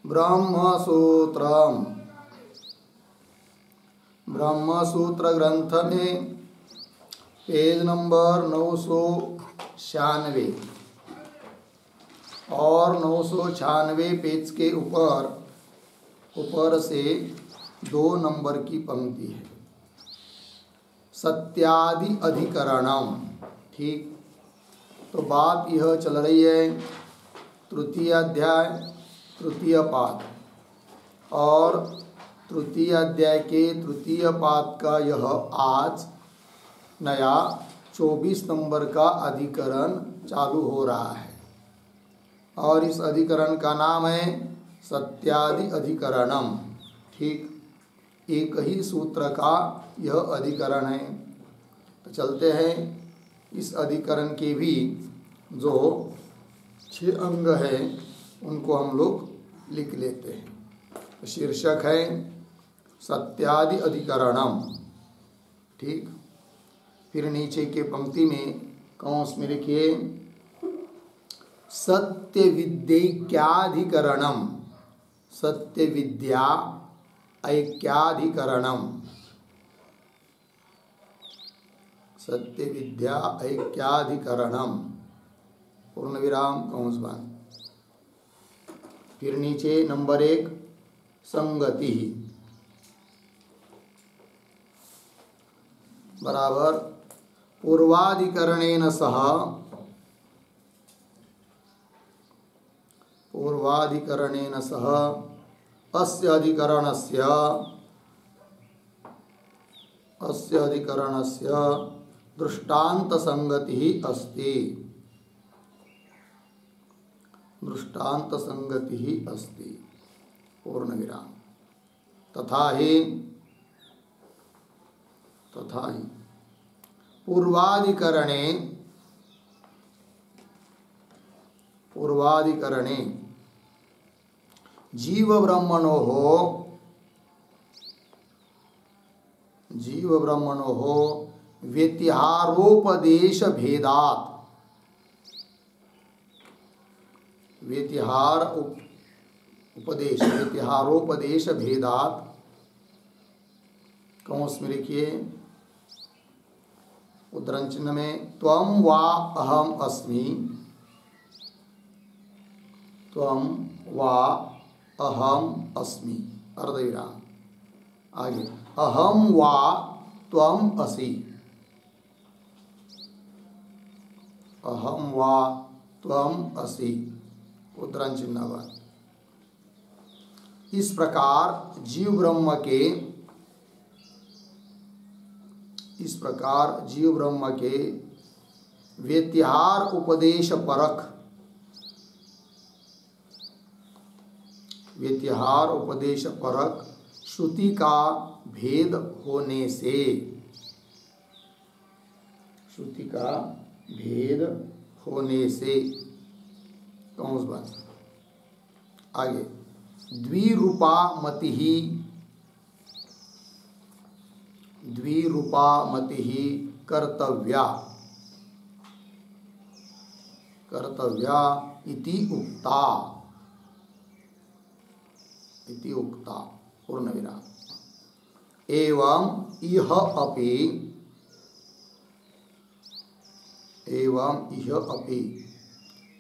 ब्रह्मसूत्रम। ब्रह्मसूत्र ग्रंथ में page number 996 और 996 पेज के ऊपर से 2 नंबर की पंक्ति है, सत्यादि अधिकरणम। ठीक, तो बात यह चल रही है तृतीय अध्याय तृतीय पाद, और तृतीय अध्याय के तृतीय पाद का यह आज नया 24 नंबर का अधिकरण चालू हो रहा है, और इस अधिकरण का नाम है सत्यादि अधिकरणम। ठीक, एक ही सूत्र का यह अधिकरण है। तो चलते हैं, इस अधिकरण के भी जो 6 अंग हैं उनको हम लोग लिख लेते हैं। तो शीर्षक है सत्यादि अधिकरणम। ठीक, फिर नीचे के पंक्ति में कौंस में लिखिए सत्य विद्यैक्याधिकरणम। सत्य विद्या ऐक्याधिकरणम। सत्य विद्या ऐक्याधिकरणम पूर्ण विराम कौंस बंद। फिर नीचे नंबर 1 संगति बराबर पूर्वाधिकरणेन सह अस्य अधिकरणस्य दृष्टान्त संगति अस्ति। दृष्टान्त संगति अस्ति पूर्ण विराम। तथा ही पूर्वाधिकरणे जीव ब्रह्मणोः व्यतिहारोपदेश भेदात् कौंस में लिखिए उद्धरण चिन्ह में त्वं वा अहम अस्मि। त्वं वा अहम अस्मि अर्धविराम। आगे अहम वा त्वं असि। अहम वा त्वं असि उद्धरण चिन्ह बंद। इस प्रकार जीव ब्रह्म के व्यतिहार उपदेश परक श्रुति का भेद होने से कौंस बंद। आगे द्विरूपा मति कर्तव्या इति उक्ता पूर्ण विराम। एवं इह अपि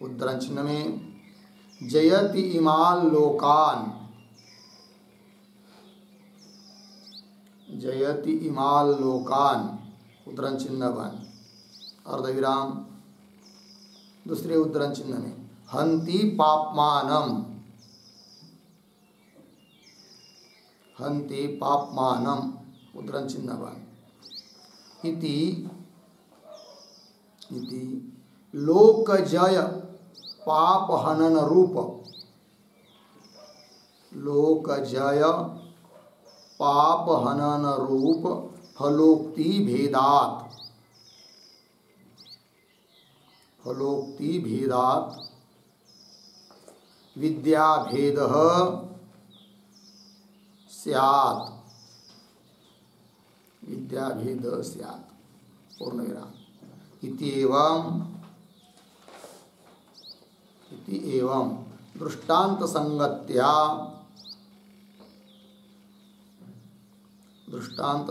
उद्धरण चिन्ह में जयति इमाल लोकान उद्धरण चिन्ह बन अर्धविराम। दूसरे उद्धरण चिन्ह में हंति पापमानम उद्धरण चिन्ह बन इति लोकजय पापहनन रूप फलोक्ति भेदात् विद्याभेदः स्यात् पूर्ण विराम। इति एवं दृष्टांत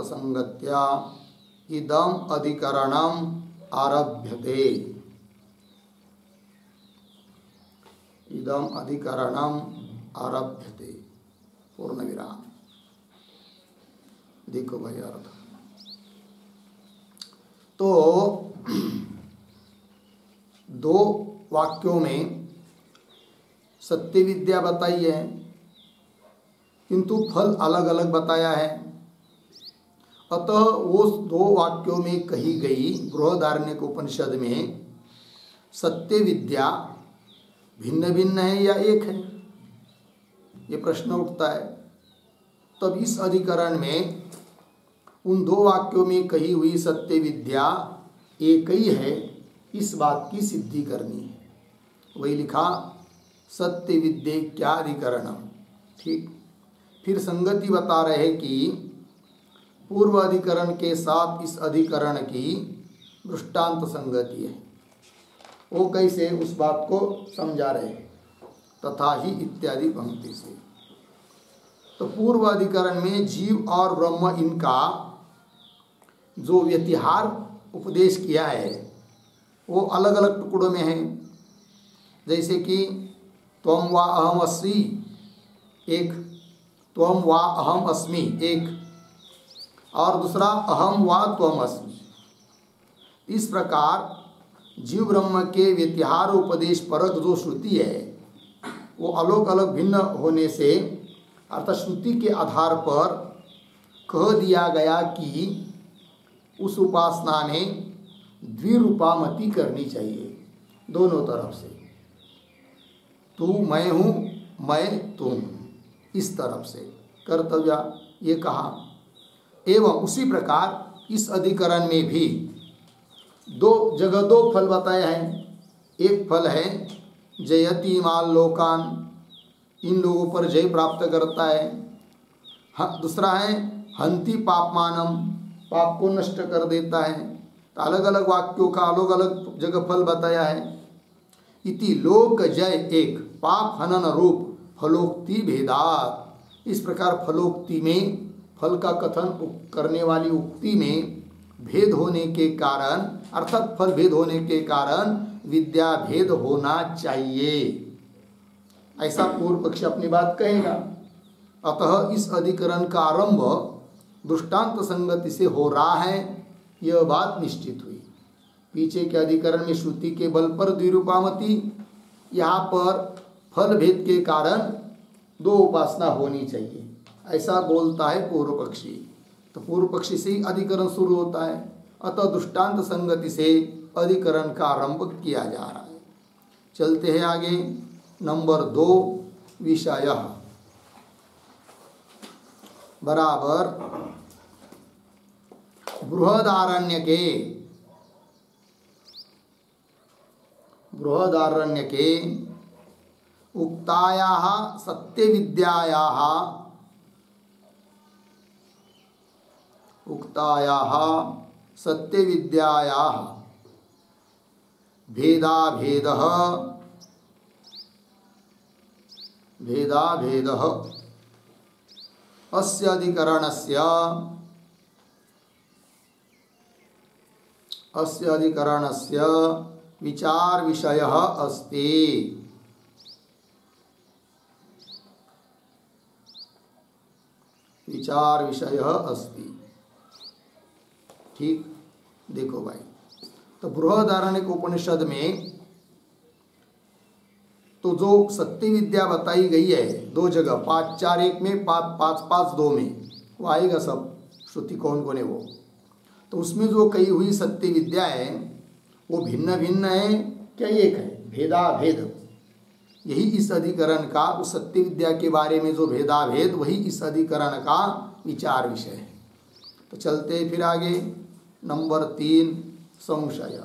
संगत्या इदम अधिकरणम आरभ्यते। इदम अधिकरणम आरभ्यते पूर्ण विराम। देखो भाई अर्थ तो दो वाक्यों में सत्य विद्या बताई है किंतु फल अलग अलग बताया है। अतः वो दो वाक्यों में कही गई बृहदारण्यक उपनिषद में सत्य विद्या भिन्न भिन्न है या एक है, ये प्रश्न उठता है। तब इस अधिकरण में उन दो वाक्यों में कही हुई सत्य विद्या एक ही है, इस बात की सिद्धि करनी है। वही लिखा सत्य विद्येत्याधिकरणम। ठीक, फिर संगति बता रहे कि पूर्व अधिकरण के साथ इस अधिकरण की दृष्टांत संगति है। वो कैसे, उस बात को समझा रहे हैं। तथा ही इत्यादि पंक्ति से। तो पूर्व अधिकरण में जीव और ब्रह्म इनका जो व्यतिहार उपदेश किया है वो अलग अलग टुकड़ों में है। जैसे कि त्वम वा अहम अस्मि एक, त्वम वा अहम अस्मि एक, और दूसरा अहम वा त्वम अस्मि। इस प्रकार जीव ब्रह्म के व्यतिहार उपदेश परक जो श्रुति है वो अलग अलग भिन्न होने से अर्थात श्रुति के आधार पर कह दिया गया कि उस उपासना में द्विरूपामति करनी चाहिए, दोनों तरफ से। तू मैं हूँ, मैं तुम, इस तरफ से कर्तव्य, ये कहा। एवं उसी प्रकार इस अधिकरण में भी दो जगह दो फल बताए हैं। एक फल है जयति माल लोकान, इन लोगों पर जय प्राप्त करता है। दूसरा है हंति पापमानम, पाप को नष्ट कर देता है। तो अलग अलग वाक्यों का अलग अलग जगह फल बताया है। इति लोक जय एक, पाप हनन रूप फलोक्ति भेदात। इस प्रकार फलोक्ति में, फल का कथन करने वाली उक्ति में भेद होने के कारण, अर्थात फल भेद होने के कारण विद्या भेद होना चाहिए, ऐसा पूर्व पक्ष अपनी बात कहेगा। अतः इस अधिकरण का आरंभ दृष्टांत संगति से हो रहा है, यह बात निश्चित हुई। पीछे के अधिकरण में श्रुति के बल पर द्विरूपामति, यहाँ पर फल भेद के कारण दो उपासना होनी चाहिए, ऐसा बोलता है पूर्व पक्षी। तो पूर्व पक्षी से ही अधिकरण शुरू होता है। अतः दृष्टांत संगति से अधिकरण का आरंभ किया जा रहा है। चलते हैं आगे। नंबर 2 विषय बराबर बृहदारण्य के उक्तायाः सत्य विद्यायाः भेदाभेदः अस्य अधिकरणस्य विचार विषयः अस्ति। विचार विषयः अस्ति। ठीक, देखो भाई, तो बृहदारण्यक उपनिषद में तो जो सत्य विद्या बताई गई है दो जगह, 5-4-1 में, 5-5-2 में, वो आएगा सब श्रुति कौन कौन है वो। तो उसमें जो कही हुई सत्य विद्या है वो भिन्न भिन्न है क्या एक है, भेदाभेद। यही इस अधिकरण का, उस सत्य विद्या के बारे में जो भेदाभेद, वही इस अधिकरण का विचार विषय है। तो चलते फिर आगे। नंबर 3 संशय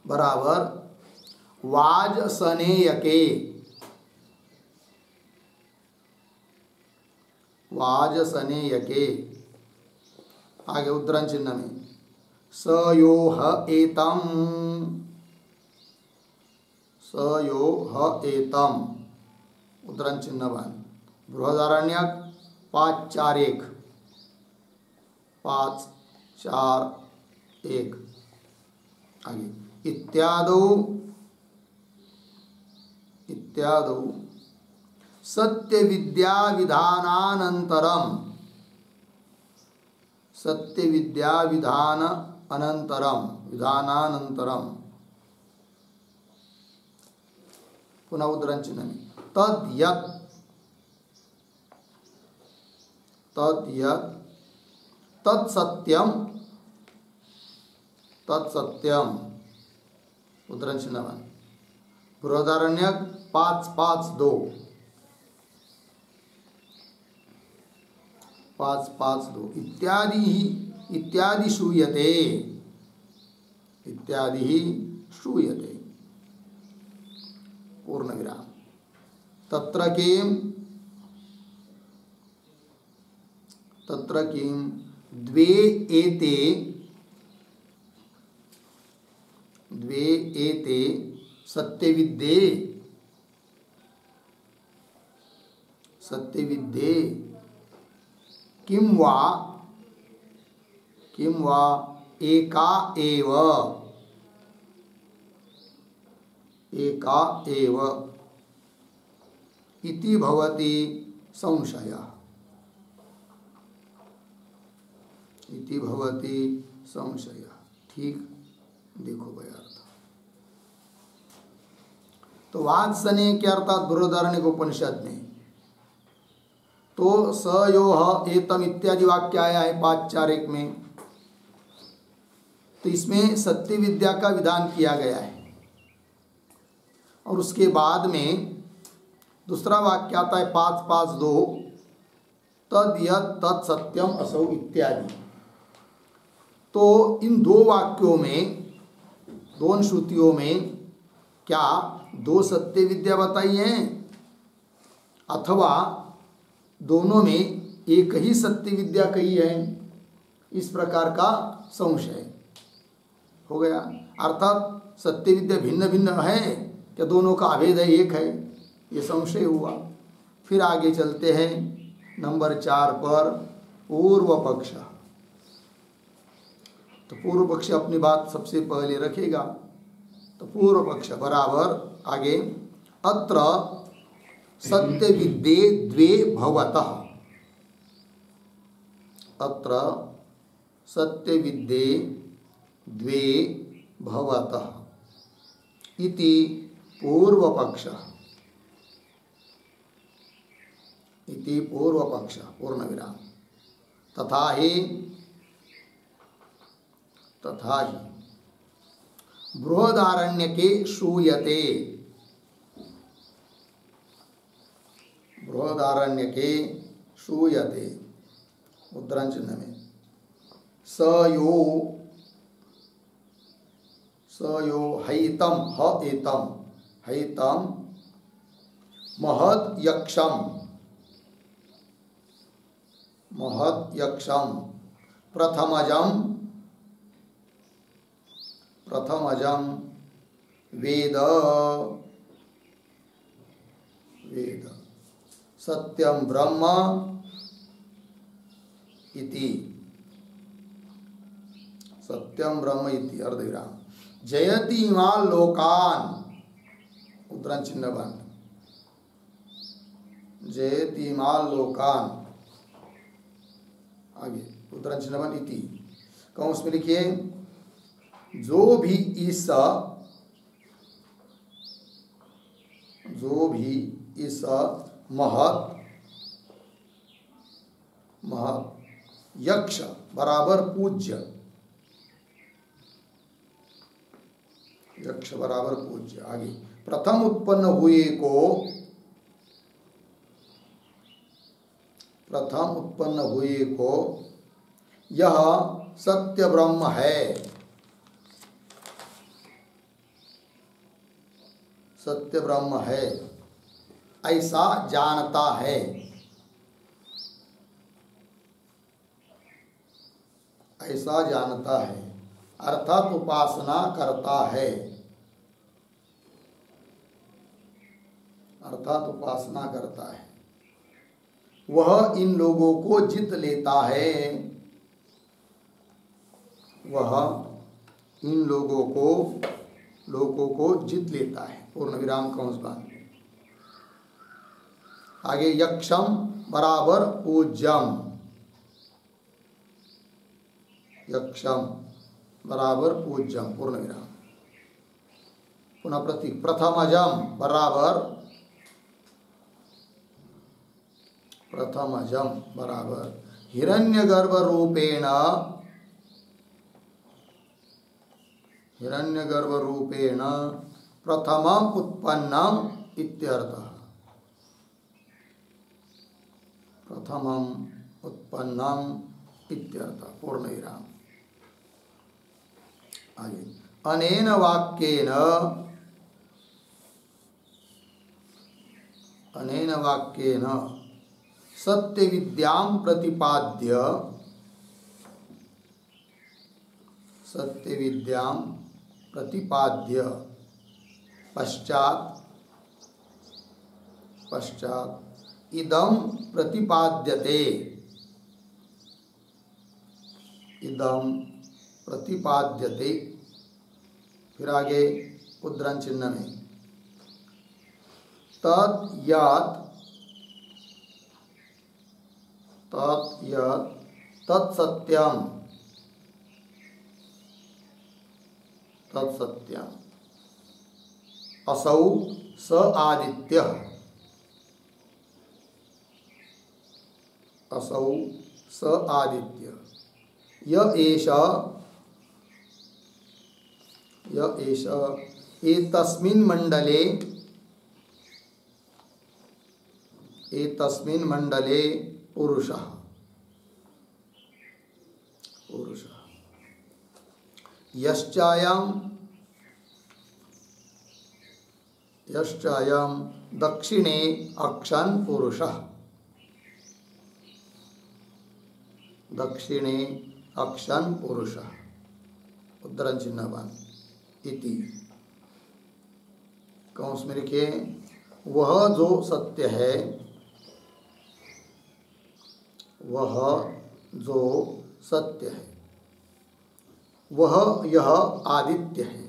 बराबर वाजसनेयके आगे उद्धरण चिन्ह में सयोह स यो ह एतम उद्धरण चिन्ह बन। बृहदारण्यक 5-4-1 5-4-1 आगे इत्यादो इत्यादो सत्य विद्या विधानानंतरम सत्य विद्या विधान अनंतरम विधानानंतरम पुनः उद्धरण चिन्ह में तद्यत् तद्यत् तत्सत्यम तत्सत्यम उद्धरण चिन्ह बन। बृहदारण्यक 5-5-2 5-5-2 इत्यादि ही इत्यादि श्रूयते इत्यादि ही श्रूयते पूर्ण विराम। तत्र किं द्वे एते सत्यविद्ये किं वा एका एव इति भवति संशयः ठीक देखो भाई अर्थ। तो वात्सने के अर्थात बृहदारण्यक उपनिषद में तो स यो ह एतम इत्यादि वाक्य आया है 5-4-1 में। तो इसमें सत्य विद्या का विधान किया गया है और उसके बाद में दूसरा वाक्य आता है 5-5-2 तद यत् तत् सत्यम असौ इत्यादि। तो इन दो वाक्यों में दोनों श्रुतियों में क्या दो सत्य विद्या बताई है अथवा दोनों में एक ही सत्य विद्या कही है, इस प्रकार का संशय हो गया। अर्थात सत्य विद्या भिन्न भिन्न है क्या दोनों का अभेद है एक है, ये संशय हुआ। फिर आगे चलते हैं नंबर 4 पर पूर्व पक्ष। तो पूर्व पक्ष अपनी बात सबसे पहले रखेगा। तो पूर्व पक्ष बराबर आगे अत्र सत्य विद्ये द्वे भवतः अत्र सत्य विद्ये द्वे भवतः इति पूर्व पक्ष पूर्ण विराम। तथा ही बृहदारण्यके श्रूयते उद्धरण चिन्ह में स यो हैतम ह एतम हैतम महद यक्षम प्रथमजम वेद सत्यम ब्रह्म इति अर्धविराम। जयति इमान् लोकान् उद्धरण चिन्ह बंद। जयति इमान् लोकान् आगे उद्धरण चिन्ह बंद इति कौंस में लिखिए जो भी इस महत यक्ष बराबर पूज्य आगे प्रथम उत्पन्न हुए को यह सत्य ब्रह्म है ऐसा जानता है अर्थात उपासना करता है अर्थात उपासना करता है, वह इन लोगों को जीत लेता है, वह इन लोगों को जीत लेता है। पूर्ण विराम कंस बांध। आगे यक्षम बराबर पूज्यम, यक्षम बराबर पूज्यम पूर्ण विराम। पुनः प्रतीक प्रथमजम बराबर, प्रथमजम बराबर हिरण्यगर्भ रूपेण, हिरण्यगर्भ रूपेण प्रथमम उत्पन्नम इत्यर्थः, प्रथमम उत्पन्नम इत्यर्थः पूर्ण विराम। आगे अनेन वाक्येन, अनेन वाक्येन सत्य विद्यां प्रतिपाद्य, सत्य विद्यां प्रतिपाद्य पश्चात, पश्चात इदं प्रतिपाद्यते, इदं प्रतिपाद्यते। फिर आगे उद्धरण चिन्ह में तत् यत्, तत् यत् तत्सत्यम, तत्सत्यम असौ स आदित्यः, असौ स आदित्यः य एष एतस्मिन् मंडले, एतस्मिन् मंडले पुरुषः, पुरुषः यश्चायं, यश्चायं दक्षिणे अक्षन् पुरुषः, दक्षिणे अक्षन् पुरुषः उद्धरण चिन्हवान इति। कंस में लिखिए वह जो सत्य है, वह जो सत्य है, वह यह आदित्य है,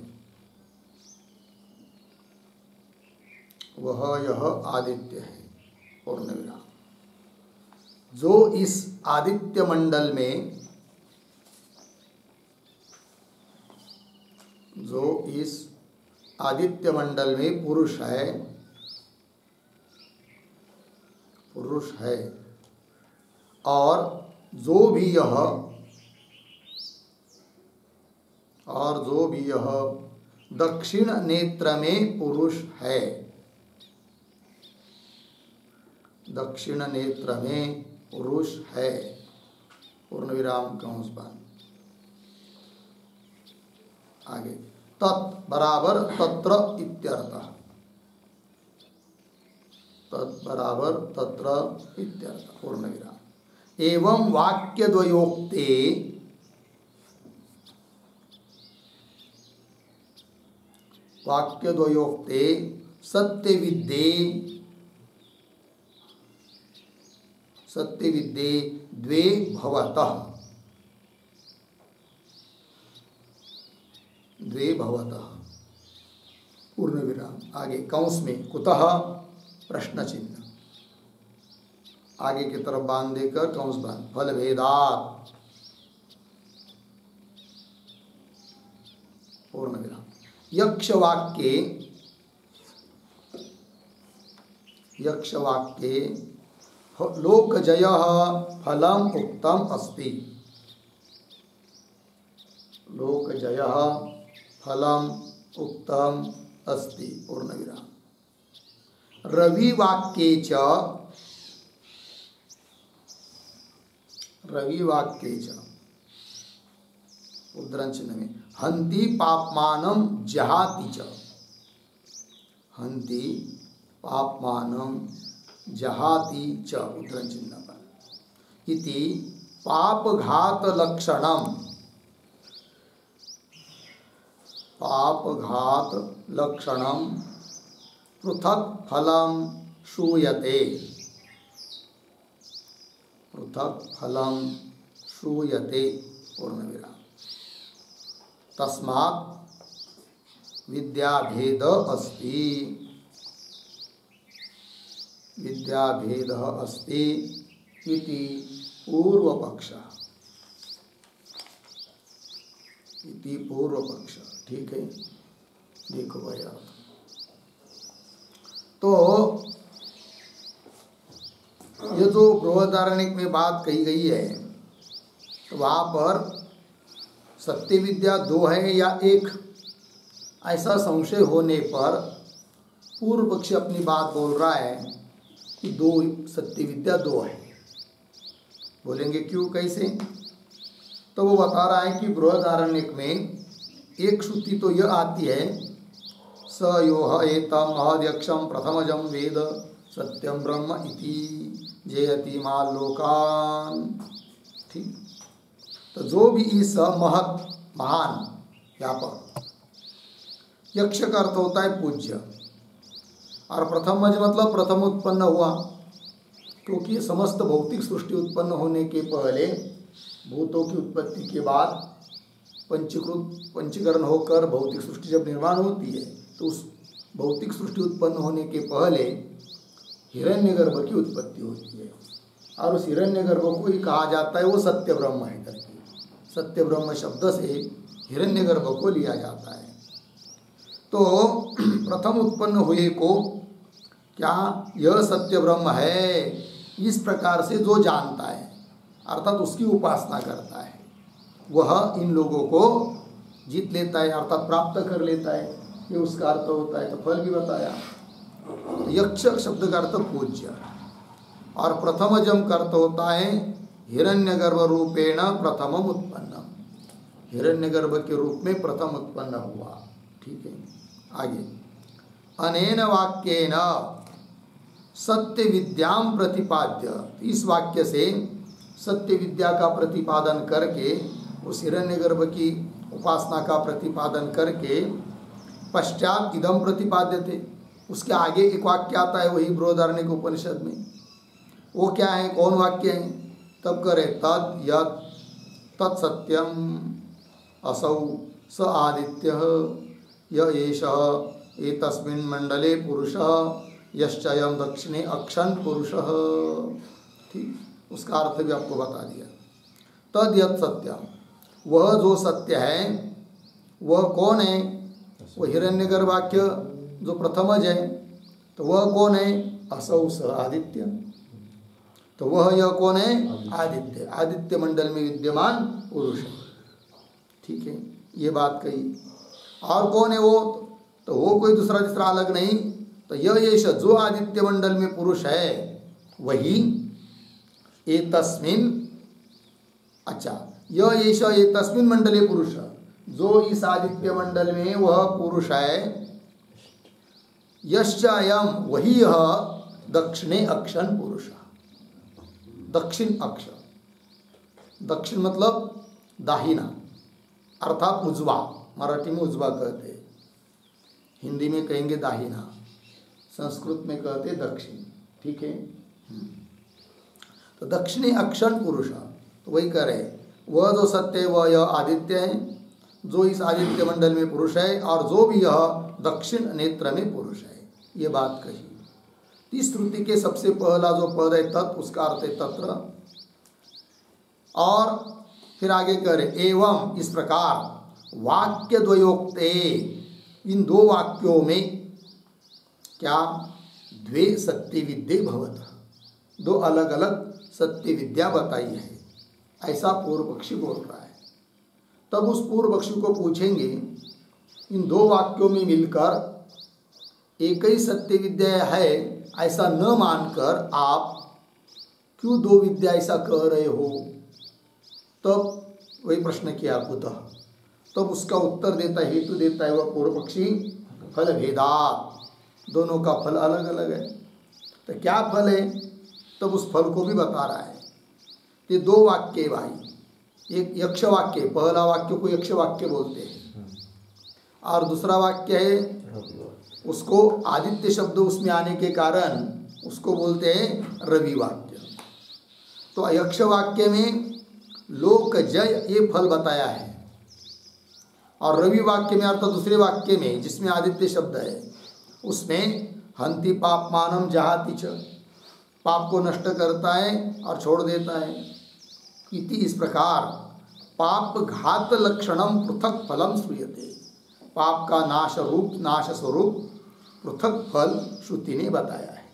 वह यह आदित्य है पूर्ण विराम। जो इस आदित्य मंडल में, जो इस आदित्य मंडल में पुरुष है, पुरुष है, और जो भी यह, और जो भी यह दक्षिण नेत्र में पुरुष है, दक्षिण नेत्र में पुरुष है पूर्ण विराम कंस बंद। आगे तत् बराबर तत्र इत्यर्थः, तत् बराबर तत्र इत्यर्थः पूर्ण विराम। एवं वाक्यद्वयोक्ते, वाक्यद्वयोक्ते सत्य विद्ये, सत्य विद्ये द्वे भवतः, द्वे भवतः पूर्ण विराम। आगे कंस में कुतः प्रश्न चिन्ह, आगे की तरफ बांध देकर कंस बांध। फल भेदात पूर्ण विराम। यक्ष वाक्ये, यक्ष वाक्ये लोकजय फलम उक्तम अस्ति, लोकजय फलम उक्तम अस्ति पूर्ण विराम। रवि वाक्ये च, रवि वाक्ये च उद्धरण चिन्ह में हंति पापमानं जहाति च, हंति पापमानं जहाति च उद्धरण चिन्ह पर इति पापघात लक्षणम, पापघात लक्षणम पृथक फलम श्रूयते, पृथक फलम श्रूयते पूर्ण विराम। तस्मात् विद्याभेद अस्ति, विद्याभेद अस्ति इति पूर्वपक्षः, इति पूर्वपक्षः। ठीक है, देखो भैया, तो ये जो बृहदारण्यक में बात कही गई है, तो वहाँ पर सत्य विद्या दो है या एक, ऐसा संशय होने पर पूर्व पक्षी अपनी बात बोल रहा है कि दो, सत्य विद्या दो है। बोलेंगे क्यों, कैसे? तो वो बता रहा है कि बृहदारण्यक में एक श्रुति तो यह आती है, स योह एतम महद्यक्षम प्रथमजम वेद सत्यम ब्रह्म इति जयति माल्लोकान। ठीक, तो जो भी इस महत महान, यहाँ पर यक्ष का अर्थ होता है पूज्य, और प्रथमज मतलब प्रथम उत्पन्न हुआ, क्योंकि समस्त भौतिक सृष्टि उत्पन्न होने के पहले, भूतों की उत्पत्ति के बाद पंचीकरण होकर भौतिक सृष्टि जब निर्माण होती है, तो उस भौतिक सृष्टि उत्पन्न होने के पहले हिरण्यगर्भ की उत्पत्ति होती है, और उस हिरण्यगर्भ को ही कहा जाता है वो सत्य ब्रह्म है करके। सत्य ब्रह्म शब्द से हिरण्यगर्भ को लिया जाता है। तो प्रथम उत्पन्न हुए को क्या यह सत्य ब्रह्म है, इस प्रकार से जो जानता है, अर्थात उसकी उपासना करता है, वह इन लोगों को जीत लेता है, अर्थात प्राप्त कर लेता है। ये उसका अर्थ होता है। तो फल भी बताया, यक्ष शब्द का अर्थ पूज्य, और प्रथमजम का अर्थ होता है हिरण्यगर्भ रूपेण प्रथमम उत्पन्न, हिरण्यगर्भ के रूप में प्रथम उत्पन्न हुआ। ठीक है, आगे अनेन वाक्येन सत्य विद्याम प्रतिपाद्य, इस वाक्य से सत्य विद्या का प्रतिपादन करके, उस हिरण्यगर्भ की उपासना का प्रतिपादन करके, पश्चात इदम प्रतिपाद्य थे, उसके आगे एक वाक्य आता है वही बृहदारण्यक उपनिषद में। वो क्या है, कौन वाक्य है? तब करे तद यत् तत्सत्यम असौ स आदित्यः य एषः एतस्मिन् मंडले पुरुषः यश्चयं दक्षिणे अक्षन् पुरुषः। ठीक, उसका अर्थ भी आपको बता दिया। तद यत् सत्यम, वह जो सत्य है वह कौन है? वह हिरण्यगर्भाख्य जो प्रथमज है, तो वह कौन है? असौ स आदित्य, तो वह यह कौन है? आदित्य, आदित्य मंडल में विद्यमान पुरुष। ठीक है, ये बात कही। और कौन है वो? तो वो कोई दूसरा तीसरा अलग नहीं, तो यह जो आदित्य मंडल में पुरुष है वही एतस्मिन्, अच्छा यह एतस्मिन् मंडले पुरुष, जो इस आदित्य मंडल में वह पुरुष है, यश्च अयम, वही यह दक्षिणे अक्षन पुरुष, दक्षिण अक्ष, दक्षिण मतलब दाहिना, अर्थात उजवा, मराठी में उजवा कहते हैं, हिंदी में कहेंगे दाहिना, संस्कृत में कहते दक्षिण। ठीक है, तो दक्षिणी अक्षण पुरुष, तो वही कह रहे, वह जो सत्य है वह यह आदित्य है, जो इस आदित्य मंडल में पुरुष है, और जो भी यह दक्षिण नेत्र में पुरुष है। ये बात कही। इस श्रुति के सबसे पहला जो पद है तत्, उसका अर्थ है तत्र, और फिर आगे कह रहे एवं, इस प्रकार वाक्य द्वयोक्ते, इन दो वाक्यों में क्या? द्वे सत्य विद्ये भवतः, दो अलग अलग सत्य विद्या बताई है, ऐसा पूर्व पक्षी बोल रहा है। तब उस पूर्व पक्षी को पूछेंगे, इन दो वाक्यों में मिलकर एक ही सत्य विद्या है ऐसा न मानकर आप क्यों दो विद्या ऐसा कह रहे हो? तब वही प्रश्न किया कुतः, तब उसका उत्तर देता है, हेतु देता है वह पूर्व पक्षी, फल भेदात, दोनों का फल अलग अलग है। तो क्या फल है? तब उस फल को भी बता रहा है। ये दो वाक्य भाई, एक यक्ष वाक्य, पहला वाक्य को यक्ष वाक्य बोलते हैं, और दूसरा वाक्य है उसको आदित्य शब्द उसमें आने के कारण उसको बोलते हैं रवि वाक्य। तो यक्ष वाक्य में लोक जय ये फल बताया है, और रवि वाक्य में अर्थात दूसरे वाक्य में जिसमें आदित्य शब्द है उसमें हंति पापमानम जहाति च, पाप को नष्ट करता है और छोड़ देता है। इति इस प्रकार पाप घात लक्षणम पृथक फलम श्रूयते, पाप का नाश स्वरूप पृथक फल श्रुति ने बताया है।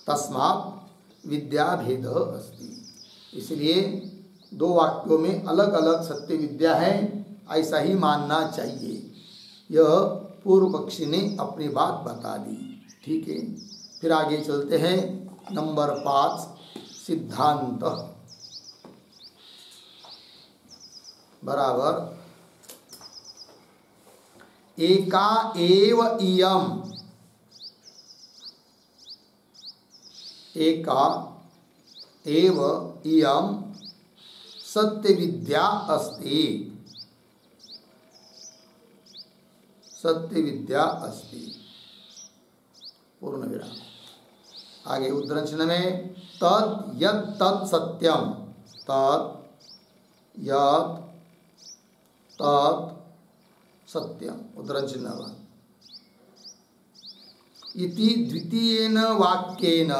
तस्मात् विद्या भेद अस्ति, इसलिए दो वाक्यों में अलग अलग सत्य विद्या है, ऐसा ही मानना चाहिए। यह पूर्व पक्षी ने अपनी बात बता दी। ठीक है, फिर आगे चलते हैं। नंबर 5 सिद्धांत बराबर एका एव इयम, एका एव इयम सत्य विद्या अस्ति, सत्य विद्या अस्ति पूर्ण विराम। आगे उद्धरण चिन्ह में तत् यत् तत् सत्यम, तत् यत् तत् सत्यम उद्धरण चिन्ह। इति द्वितीयेन वाक्येन,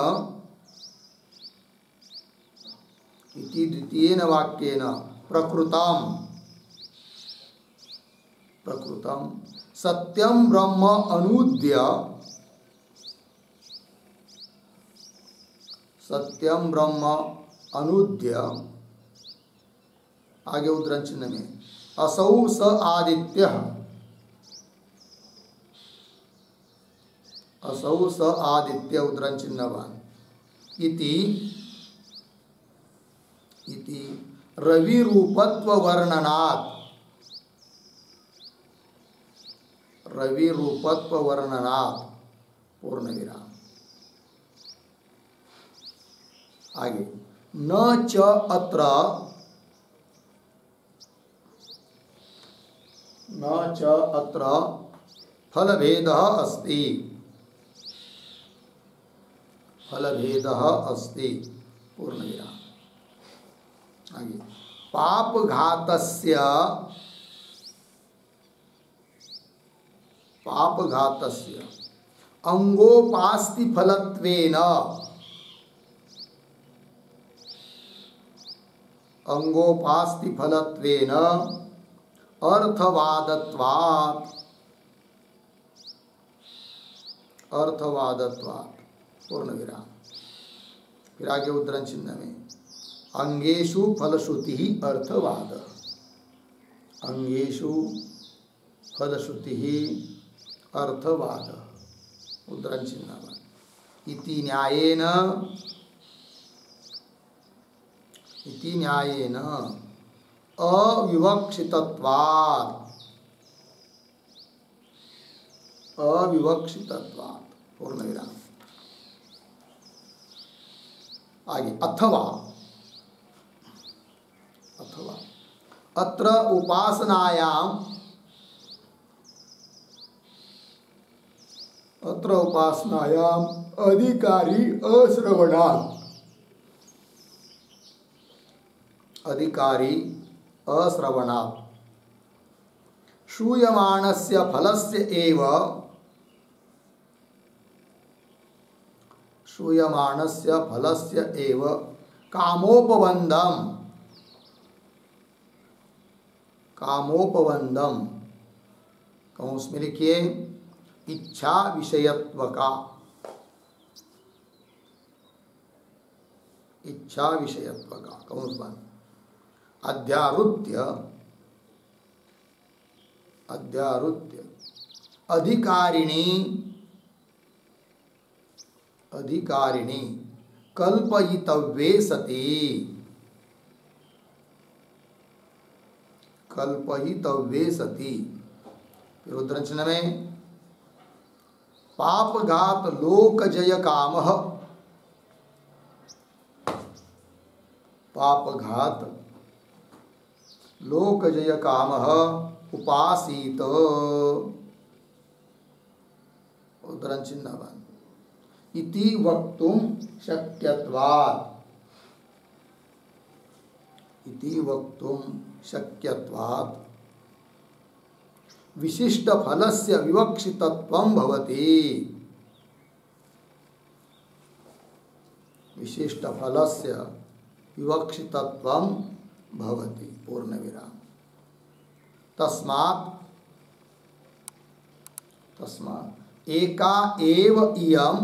इति द्वितीयेन वाक्येन प्रकृतम, प्रकृतम सत्यम ब्रह्म अनूद्य, सत्यम ब्रह्म अनूद्य। आगे उद्धरण चिन्ह में असौ स आदित्य, असौ स आदित्य उद्धरण चिन्हवान। इति इति रवि रूपत्व वर्णनात्, रवि रूपत्व वर्णनात् पूर्ण विराम। आगे न च अत्र, न च अत्र फलभेदः अस्ति, फलभेदः अस्ति पूर्ण विराम। आगे पापघातस्य, पापघातस्य अंगोपास्ति फलत्वेन, अंगोपास्ति फलत्वेन अर्थवादत्वात्, अर्थवादत्वात् पूर्ण विराम। फिर आगे उद्धरण चिन्ह में अंगेषु फलश्रुति ही अर्थवाद, अंगेषु फलश्रुति ही अर्थवाद उद्धरण चिन्ह। इति न्यायेन, इति न्यायेन अविवक्षितत्वात्, अविवक्षितत्वात् पूर्ण विराम। आगे अथवा, अथवा अत्र उपासनायाम, अत्र उपासनायाम अधिकारी अश्रवणात्, अधिकारी अश्रवणात् श्रूयमाणस्य फलस्य एव, श्रूयमाणस्य फलस्य एव कामोपबन्धम, कामोपबन्धम कौंस में लिखिए इच्छा विषयत्व का, इच्छा विषयत्व का कौंस बंद अध्यारुत्य, अध्यारुत्य अधिकारिणी, अधिकारिणी कल्पयितव्ये सति, कल्पयितव्ये सति। फिर उद्धरण चिन्ह में पापघात लोकजय कामः, पापघात लोकजय कामः उपासीत, उद्धरण चिन्ह बांध। इति वक्तुम शक्यत्वात्, इति वक्तुम शक्यत्वात् विशिष्ट फलस्य विवक्षितत्वं भवति। विशिष्ट फलस्य विवक्षितत्वं भवति पूर्णविराम। तस्मात् एका एव इयं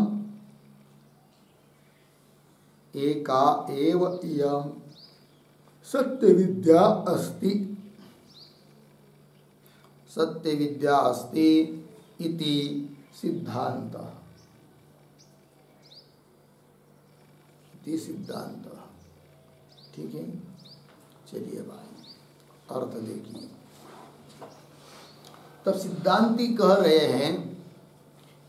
सत्य विद्या अस्ति, सत्य विद्या अस्ति इति सिद्धान्तः, इति सिद्धान्तः। ठीक है, चलिए भाई अर्थ देखिए। तब सिद्धांती कह रहे हैं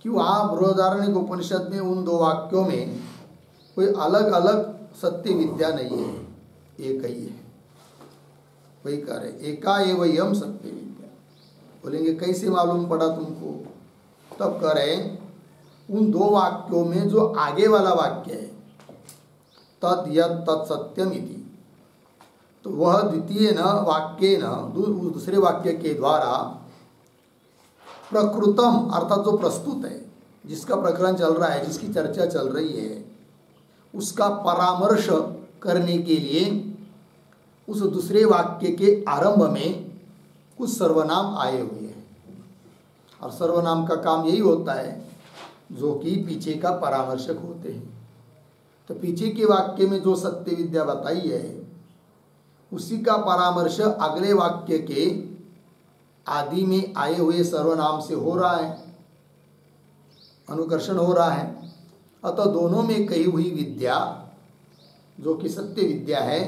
कि वहाँ बृहदारण्यक उपनिषद में उन दो वाक्यों में कोई अलग अलग सत्य विद्या नहीं है, एक ही है। वही कह रहे एका एव इयं सत्य विद्या। बोलेंगे कैसे मालूम पड़ा तुमको? तब कह रहे उन दो वाक्यों में जो आगे वाला वाक्य है तद यत् तत्सत्यम इति, तो वह द्वितीय न वाक्य न दूसरे वाक्य के द्वारा प्रकृतम अर्थात जो प्रस्तुत है, जिसका प्रकरण चल रहा है, जिसकी चर्चा चल रही है, उसका परामर्श करने के लिए उस दूसरे वाक्य के आरंभ में कुछ सर्वनाम आए हुए हैं। और सर्वनाम का काम यही होता है जो कि पीछे का परामर्शक होते हैं। तो पीछे के वाक्य में जो सत्य विद्या बताई है उसी का परामर्श अगले वाक्य के आदि में आए हुए सर्वनाम से हो रहा है, अनुकर्षण हो रहा है। अतः दोनों में कही हुई विद्या जो कि सत्य विद्या है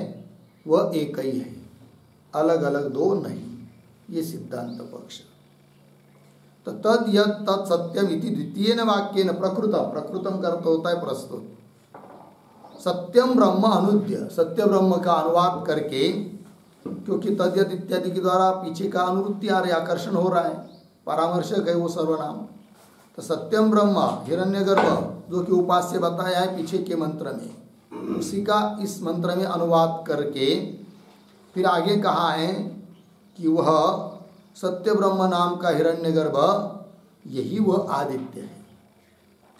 वह एक ही है, अलग अलग दो नहीं। ये सिद्धांत पक्ष। तो तद यत् तत् सत्यम इति द्वितीयेन वाक्येन प्रकृतम, प्रकृतम का अर्थ होता है प्रस्तुत। सत्यम ब्रह्म अनुद्य, सत्य ब्रह्म का अनुवाद करके, क्योंकि तद्यत इत्यादि के द्वारा पीछे का अनुवृत्ति आ रही, आकर्षण हो रहा है, परामर्शक है वो सर्वनाम। तो सत्यम ब्रह्म हिरण्यगर्भ जो कि उपास्य बताया है पीछे के मंत्र में, उसी का इस मंत्र में अनुवाद करके फिर आगे कहा है कि वह सत्य ब्रह्म नाम का हिरण्यगर्भ यही वह आदित्य है,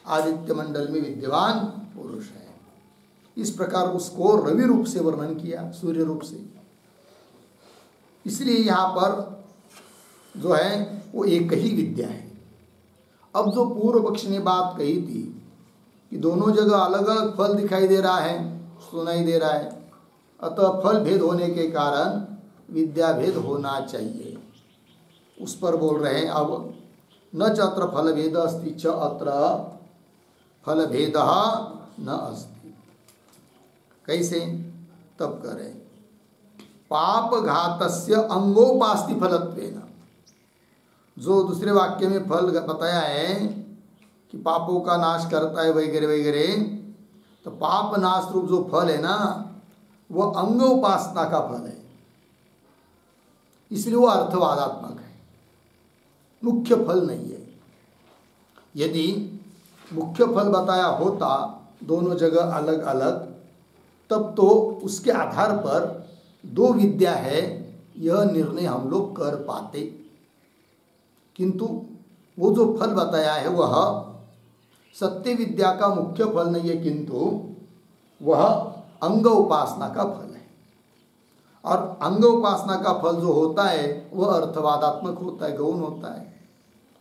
आदित्य मंडल में विद्यमान पुरुष है। इस प्रकार उसको रवि रूप से वर्णन किया, सूर्य रूप से। इसलिए यहाँ पर जो है वो एक ही विद्या है। अब जो पूर्व पक्ष ने बात कही थी कि दोनों जगह अलग अलग फल दिखाई दे रहा है, सुनाई दे रहा है, अतः फल भेद होने के कारण विद्या भेद होना चाहिए, उस पर बोल रहे हैं। अब न च अत्र फल भेद अस्ति च अत्र फल भेद न अस्ति। कैसे? तब करें पाप घातस्य अंगोपास्ति फलत्वेन, जो दूसरे वाक्य में फल बताया है कि पापों का नाश करता है वगैरह वगैरह, तो पाप नाश रूप जो फल है ना वह अंग उपासना का फल है, इसलिए वो अर्थवादात्मक है, मुख्य फल नहीं है। यदि मुख्य फल बताया होता दोनों जगह अलग अलग, तब तो उसके आधार पर दो विद्या है यह निर्णय हम लोग कर पाते। किंतु वो जो फल बताया है वह सत्य विद्या का मुख्य फल नहीं है, किंतु वह अंग उपासना का फल है। और अंग उपासना का फल जो होता है वह अर्थवादात्मक होता है, गौण होता है।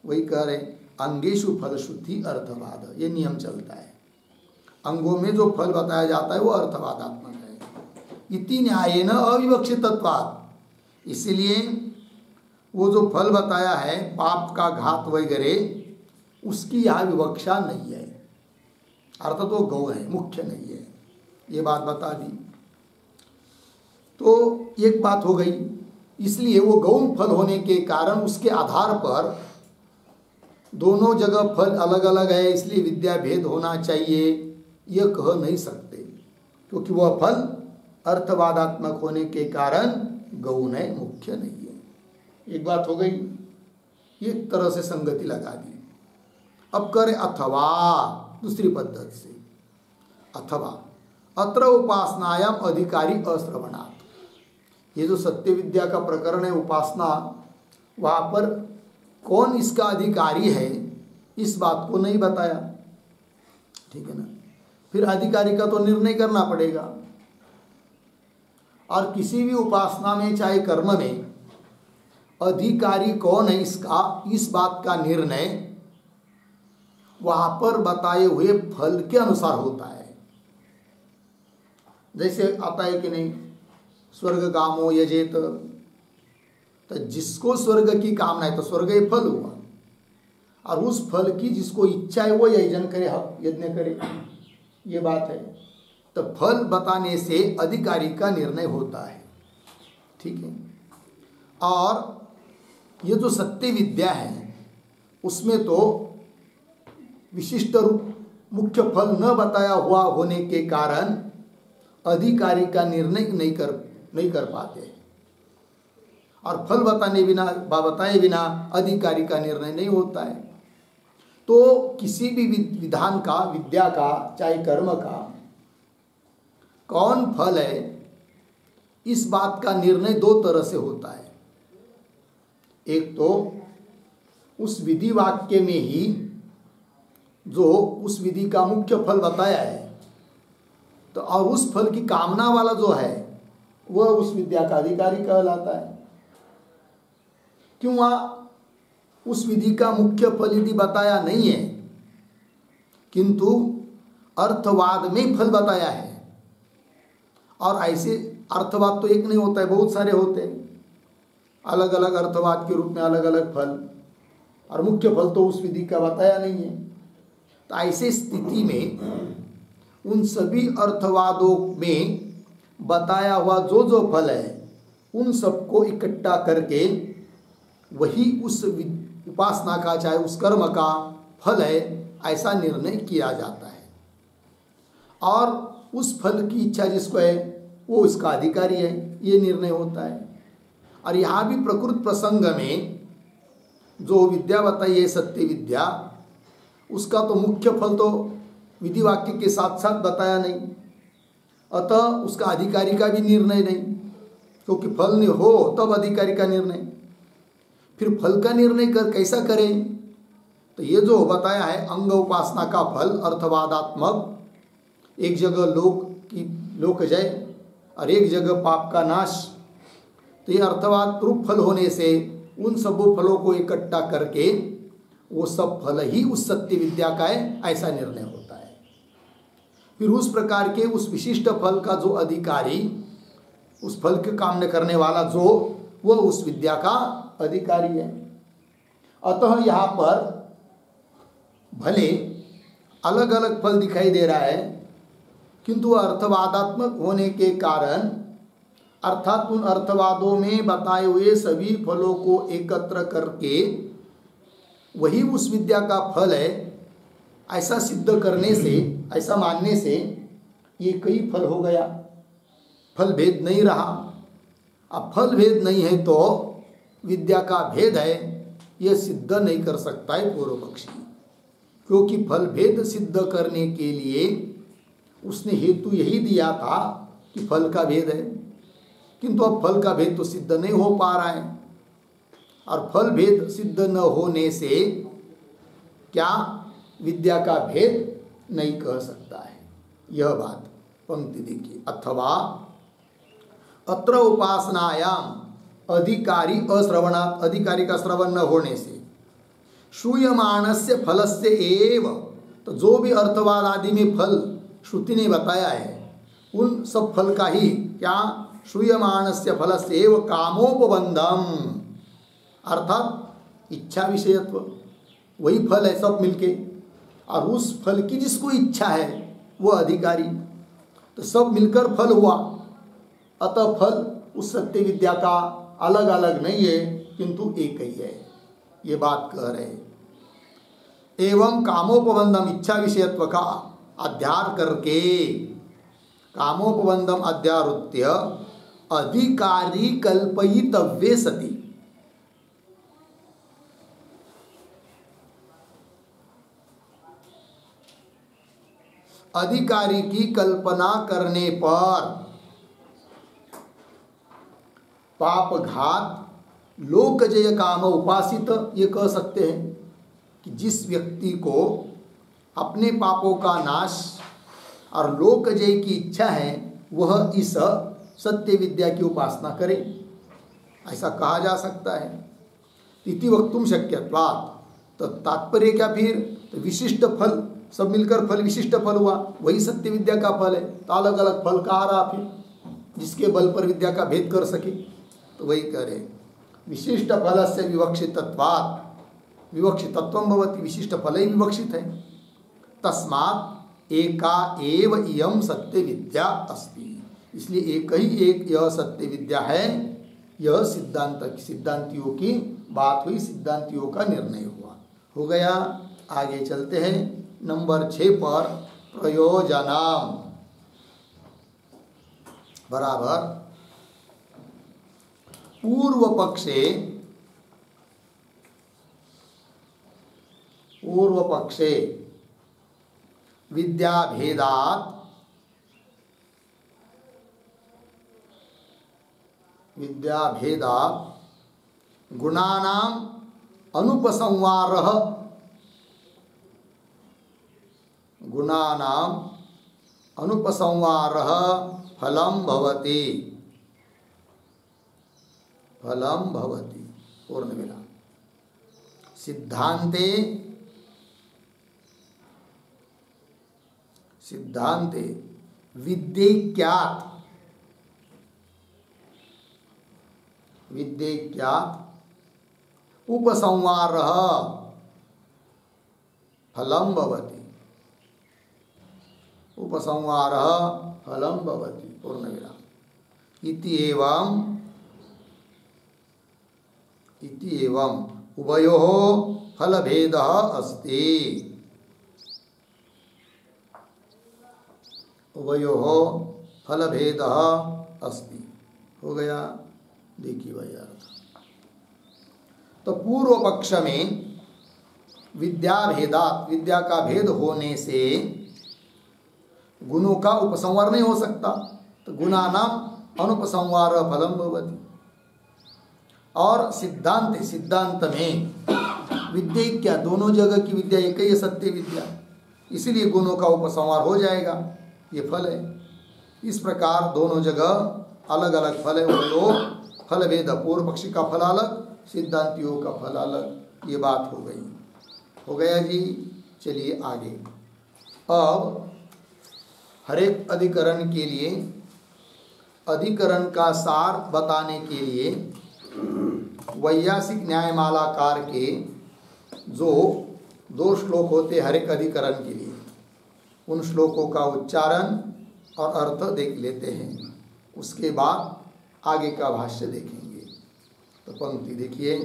वही कह रहे अंगेषु फल शुद्धि अर्थवाद, ये नियम चलता है। अंगों में जो फल बताया जाता है वो अर्थवादात्मक है। इति न्यायेन अविवक्षितत्वात्, इसलिए वो जो फल बताया है पाप का घात वगैरह, उसकी यहाँ विवक्षा नहीं है, अर्थात वो गौण है, मुख्य नहीं है। ये बात बता दी तो एक बात हो गई। इसलिए वो गौण फल होने के कारण उसके आधार पर दोनों जगह फल अलग अलग है, इसलिए विद्या भेद होना चाहिए, यह कह नहीं सकते, क्योंकि वह फल अर्थवादात्मक होने के कारण गौण है, मुख्य नहीं है। एक बात हो गई, एक तरह से संगति लगा दी। अब करें अथवा दूसरी पद्धति से, अथवा अत्र उपासनायाम अधिकारी अश्रवणात्। ये जो सत्य विद्या का प्रकरण है उपासना, वहाँ पर कौन इसका अधिकारी है इस बात को नहीं बताया, ठीक है ना। फिर अधिकारी का तो निर्णय करना पड़ेगा। और किसी भी उपासना में चाहे कर्म में अधिकारी कौन है इसका, इस बात का निर्णय वहाँ पर बताए हुए फल के अनुसार होता है। जैसे आता है कि नहीं, स्वर्ग कामो यजेत, तो जिसको स्वर्ग की कामना है तो स्वर्ग ये फल हुआ, और उस फल की जिसको इच्छा है वो यजन करे, यज्ञ करे, ये बात है। तो फल बताने से अधिकारी का निर्णय होता है, ठीक है। और ये जो सत्य विद्या है उसमें तो विशिष्ट रूप मुख्य फल न बताया हुआ होने के कारण अधिकारी का निर्णय नहीं कर पाते, और फल बताए बिना अधिकारी का निर्णय नहीं होता है। तो किसी भी विधान का, विद्या का, चाहे कर्म का, कौन फल है इस बात का निर्णय दो तरह से होता है। एक तो उस विधि वाक्य में ही जो उस विधि का मुख्य फल बताया है, तो और उस फल की कामना वाला जो है वह उस विद्या का अधिकारी कहलाता है। क्यों? वहाँ उस विधि का मुख्य फल यदि बताया नहीं है किंतु अर्थवाद में फल बताया है, और ऐसे अर्थवाद तो एक नहीं होता है, बहुत सारे होते हैं, अलग अलग अर्थवाद के रूप में अलग अलग फल, और मुख्य फल तो उस विधि का बताया नहीं है। तो ऐसे स्थिति में उन सभी अर्थवादों में बताया हुआ जो जो फल है उन सबको इकट्ठा करके वही उस उपासना का, चाहे उस कर्म का फल है, ऐसा निर्णय किया जाता है। और उस फल की इच्छा जिसको है वो उसका अधिकारी है, ये निर्णय होता है। और यहाँ भी प्रकृत प्रसंग में जो विद्या बताई है सत्य विद्या, उसका तो मुख्य फल तो विधि वाक्य के साथ साथ बताया नहीं, अतः उसका अधिकारी का भी निर्णय नहीं, क्योंकि फल नहीं हो तब अधिकारी का निर्णय। फिर फल का निर्णय कैसा करें? तो ये जो बताया है अंग उपासना का फल अर्थवादात्मक, एक जगह लोक जय और एक जगह पाप का नाश, तो ये अर्थवाद रूप फल होने से उन सब फलों को इकट्ठा करके वो सब फल ही उस सत्य विद्या का है, ऐसा निर्णय होता है। फिर उस प्रकार के उस विशिष्ट फल का जो अधिकारी, उस फल के कामना करने वाला जो, वो उस विद्या का अधिकारी है। अतः यहाँ पर भले अलग अलग फल दिखाई दे रहा है किंतु अर्थवादात्मक होने के कारण, अर्थात उन अर्थवादों में बताए हुए सभी फलों को एकत्र करके वही उस विद्या का फल है, ऐसा सिद्ध करने से, ऐसा मानने से ये कई फल हो गया, फल भेद नहीं रहा। अब फल भेद नहीं है तो विद्या का भेद है यह सिद्ध नहीं कर सकता है पूर्व पक्षी, क्योंकि फल भेद सिद्ध करने के लिए उसने हेतु यही दिया था कि फल का भेद है, किंतु अब फल का भेद तो सिद्ध नहीं हो पा रहा है, और फल भेद सिद्ध न होने से क्या विद्या का भेद नहीं कह सकता है। यह बात पंक्ति देखिए, अथवा अत्र उपासनायाम अधिकारी अश्रवणात्, अधिकारी का श्रवण न होने से, श्रूयमाणस्य फलस्य एव, तो जो भी अर्थवाद आदि में फल श्रुति ने बताया है उन सब फल का ही क्या, श्रूयमाणस्य फलस्य एव कामोपबंधम, अर्थात इच्छा विषयत्व, वही फल है सब मिलके, और उस फल की जिसको इच्छा है वह अधिकारी, तो सब मिलकर फल हुआ। अतः फल उस सत्य विद्या का अलग अलग नहीं है किंतु एक ही है, ये बात कह रहे। एवं कामोपबंधम, इच्छा विषयत्व का अध्यार करके, कामोपबंधम अध्यारुत्य अधिकारी कल्पयितव्ये सति, अधिकारी की कल्पना करने पर पापघात लोकजय काम उपासित, ये कह सकते हैं कि जिस व्यक्ति को अपने पापों का नाश और लोकजय की इच्छा है वह इस सत्य विद्या की उपासना करे, ऐसा कहा जा सकता है। इति वक्तुम शक्यत्वात्, तो तात्पर्य क्या फिर, तो विशिष्ट फल, सब मिलकर फल विशिष्ट फल हुआ, वही सत्य विद्या का फल है। तो अलग अलग फल कहा रहा फिर, जिसके बल पर विद्या का भेद कर सके, तो वही करे। विशिष्ट फल से विवक्षितत्वात्, विवक्षितत्वं भवति, विशिष्ट फल ही विवक्षित है। तस्मात् एका एव इयं सत्य विद्या अस्ति, इसलिए एक ही एक यह सत्य विद्या है। यह सिद्धांतियों की बात हुई, सिद्धांतियों का निर्णय हुआ, हो गया। आगे चलते हैं नंबर 6 पर, प्रयोजनम बराबर पूर्व पक्षे विद्याभेदात् गुणानां अनुपसंहारः फलं भवति पूर्णविराम। सिद्धांते विद्यैक्यात् उपसंहारः फलं भवति, पूर्णविराम। इति एवं उभयोः फलभेदः अस्ति, हो गया। देखिए भाई यार, तो पूर्व पक्ष में विद्याभेदात्, विद्या का भेद होने से गुणों का उपसंहार नहीं हो सकता, तो गुणानां अनुपसंहार फलम भवति। और सिद्धांत में विद्या क्या, दोनों जगह की विद्या एक ही सत्य विद्या, इसीलिए गुणों का उपसंहार हो जाएगा, ये फल है। इस प्रकार दोनों जगह अलग अलग फल है, वो लोग फल भेद, पूर्व पक्षी का फल अलग, सिद्धांतियों का फल अलग, ये बात हो गई, हो गया जी। चलिए आगे, अब हर एक अधिकरण के लिए अधिकरण का सार बताने के लिए वैयासिक न्यायमालाकार के जो 2 श्लोक होते हर एक अधिकरण के लिए, उन श्लोकों का उच्चारण और अर्थ देख लेते हैं, उसके बाद आगे का भाष्य देखेंगे। तो पंक्ति देखिए,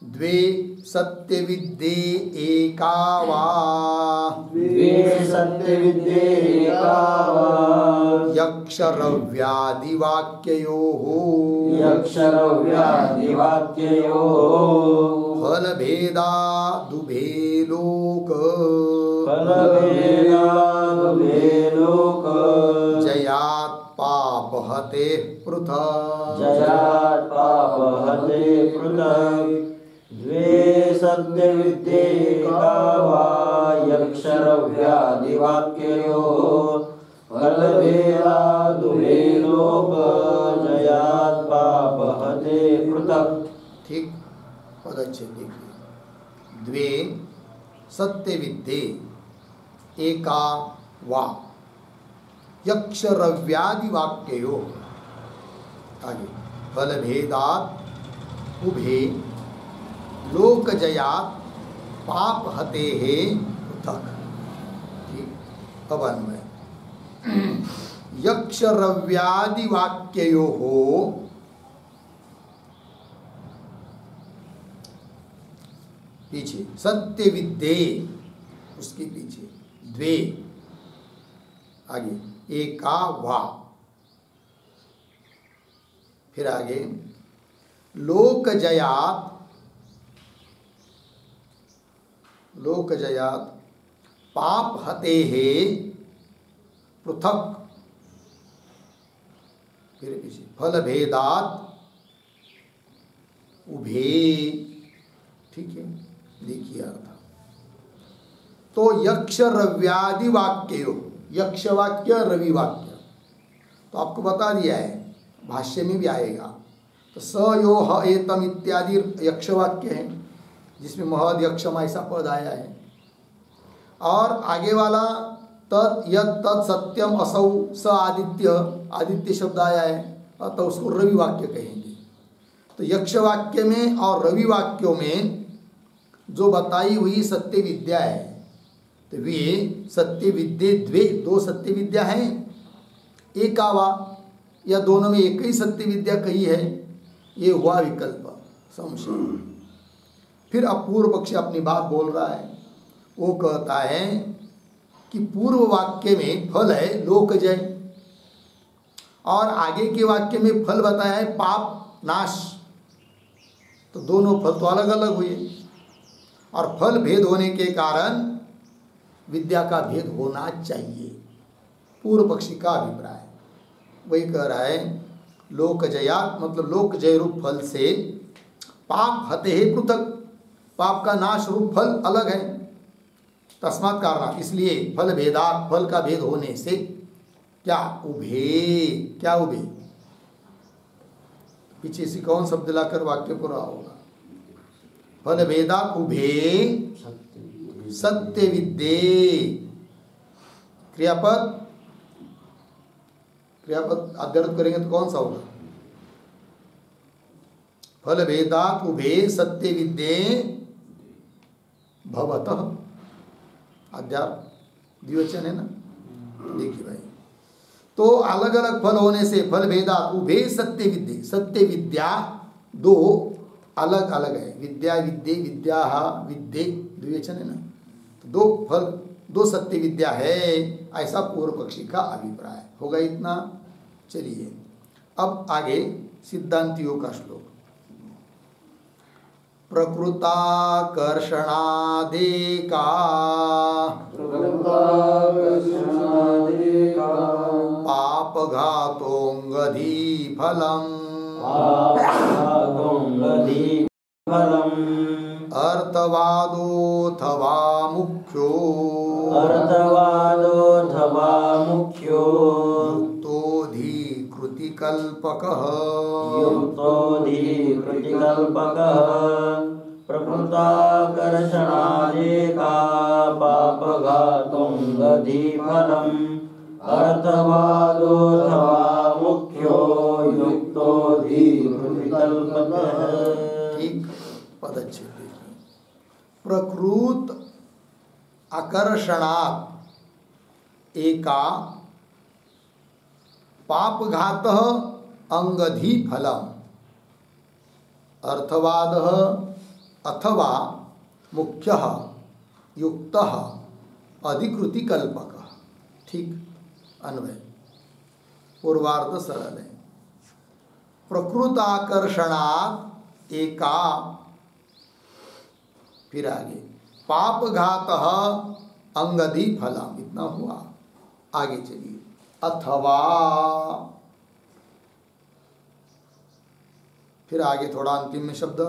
द्वे सत्य विद्ये एका वा, यक्षरव्यादिवाक्ययोः फलभेदादुभे लोक जयात् पापहते पृथक्, द्वे सत्य विद्ये एका वा यक्षरव्यादिवाक्ययोः फलभेदादुभे लोक जयात् पापहते पृथक्। ठीक, बहुत अच्छे। देखिए, द्वे सत्य विद्ये एका वा यक्षरव्यादिवाक्ययोः, आगे फलभेदात् उभे लोकजयात् पापहतेः पृथक्। ठीक, अब अन्वय, यक्षरव्यादिवाक्ययोः पीछे सत्य विद्ये, उसके पीछे द्वे, आगे एका वा, फिर आगे लोकजयात् पाप हते है पृथक, फिर पीछे फल भेदात उभे। ठीक है, देखिए अर्थ। तो यक्ष रव्यादि वाक्यो, यक्ष वाक्य रवि वाक्य तो आपको बता दिया है, भाष्य में भी आएगा। तो स यो ह एतम इत्यादि यक्ष वाक्य है जिसमें महद यक्षम ऐसा पद आया है। और आगे वाला तत् यत् तत् सत्यम असौ स आदित्य, आदित्य शब्द आया है तो उसको रवि वाक्य कहेंगे। तो यक्ष वाक्य में और रवि वाक्यों में जो बताई हुई सत्य विद्या है, तो वे सत्य विद्ये द्वे, दो सत्य विद्या हैं, एक आवा या दोनों में एक ही सत्य विद्या कही है, ये हुआ विकल्प संशय। फिर अब पूर्व पक्षी अपनी बात बोल रहा है, वो कहता है कि पूर्व वाक्य में फल है लोकजय और आगे के वाक्य में फल बताया है पाप नाश, तो दोनों फल तो अलग अलग हुए और फल भेद होने के कारण विद्या का भेद होना चाहिए, पूर्व पक्षी का अभिप्राय। वही कह रहा है लोकजयात मतलब लोकजय रूप फल से पाप हते है पृथक, पाप का नाश रूप फल अलग है। तस्मात् कारण, इसलिए फल भेदात, फल का भेद होने से क्या उभे, क्या उभे, पीछे से कौन शब्द लाकर वाक्य पूरा होगा। फल भेदात उभे सत्य विद्ये, क्रियापद, क्रियापद अध्ययन करेंगे तो कौन सा होगा। फल भेदात उभे सत्य विद्ये भवतः, अध्यात्म द्विवचन है ना, देखिए भाई। तो अलग अलग फल होने से फल भेदात उभे सत्य विद्ये, सत्य विद्या दो अलग अलग है, विद्या विद्ये विद्या विद्ये द्विवचन है ना, तो दो फल दो सत्य विद्या है, ऐसा पूर्व पक्षी का अभिप्राय होगा। इतना चलिए अब आगे सिद्धांतियों का श्लोक। प्रकृताकर्षणादेका पापघातोऽंगधी फलम् अर्थवादोऽथवा मुख्यो युक्तोऽधिकृतिकल्पकः प्रकृताकर्षणादेका पापघातोऽंगधी फलम् अर्थवादोऽथवा मुख्यो युक्तोऽधिकृतिकल्पकः। ठीक पदच्छेद देखिए। प्रकृत आकर्षणात् एका पापघातः अंगधी फलम् अर्थवादः अथवा मुख्यः युक्तः अधिकृति कल्पकः। ठीक अन्वय, पूर्वार्ध सरल है। प्रकृत आकर्षणात् एका, फिर आगे पापघातः अंगधी फलम्, इतना हुआ। आगे चलिए अथवा, फिर आगे थोड़ा अंतिम में शब्द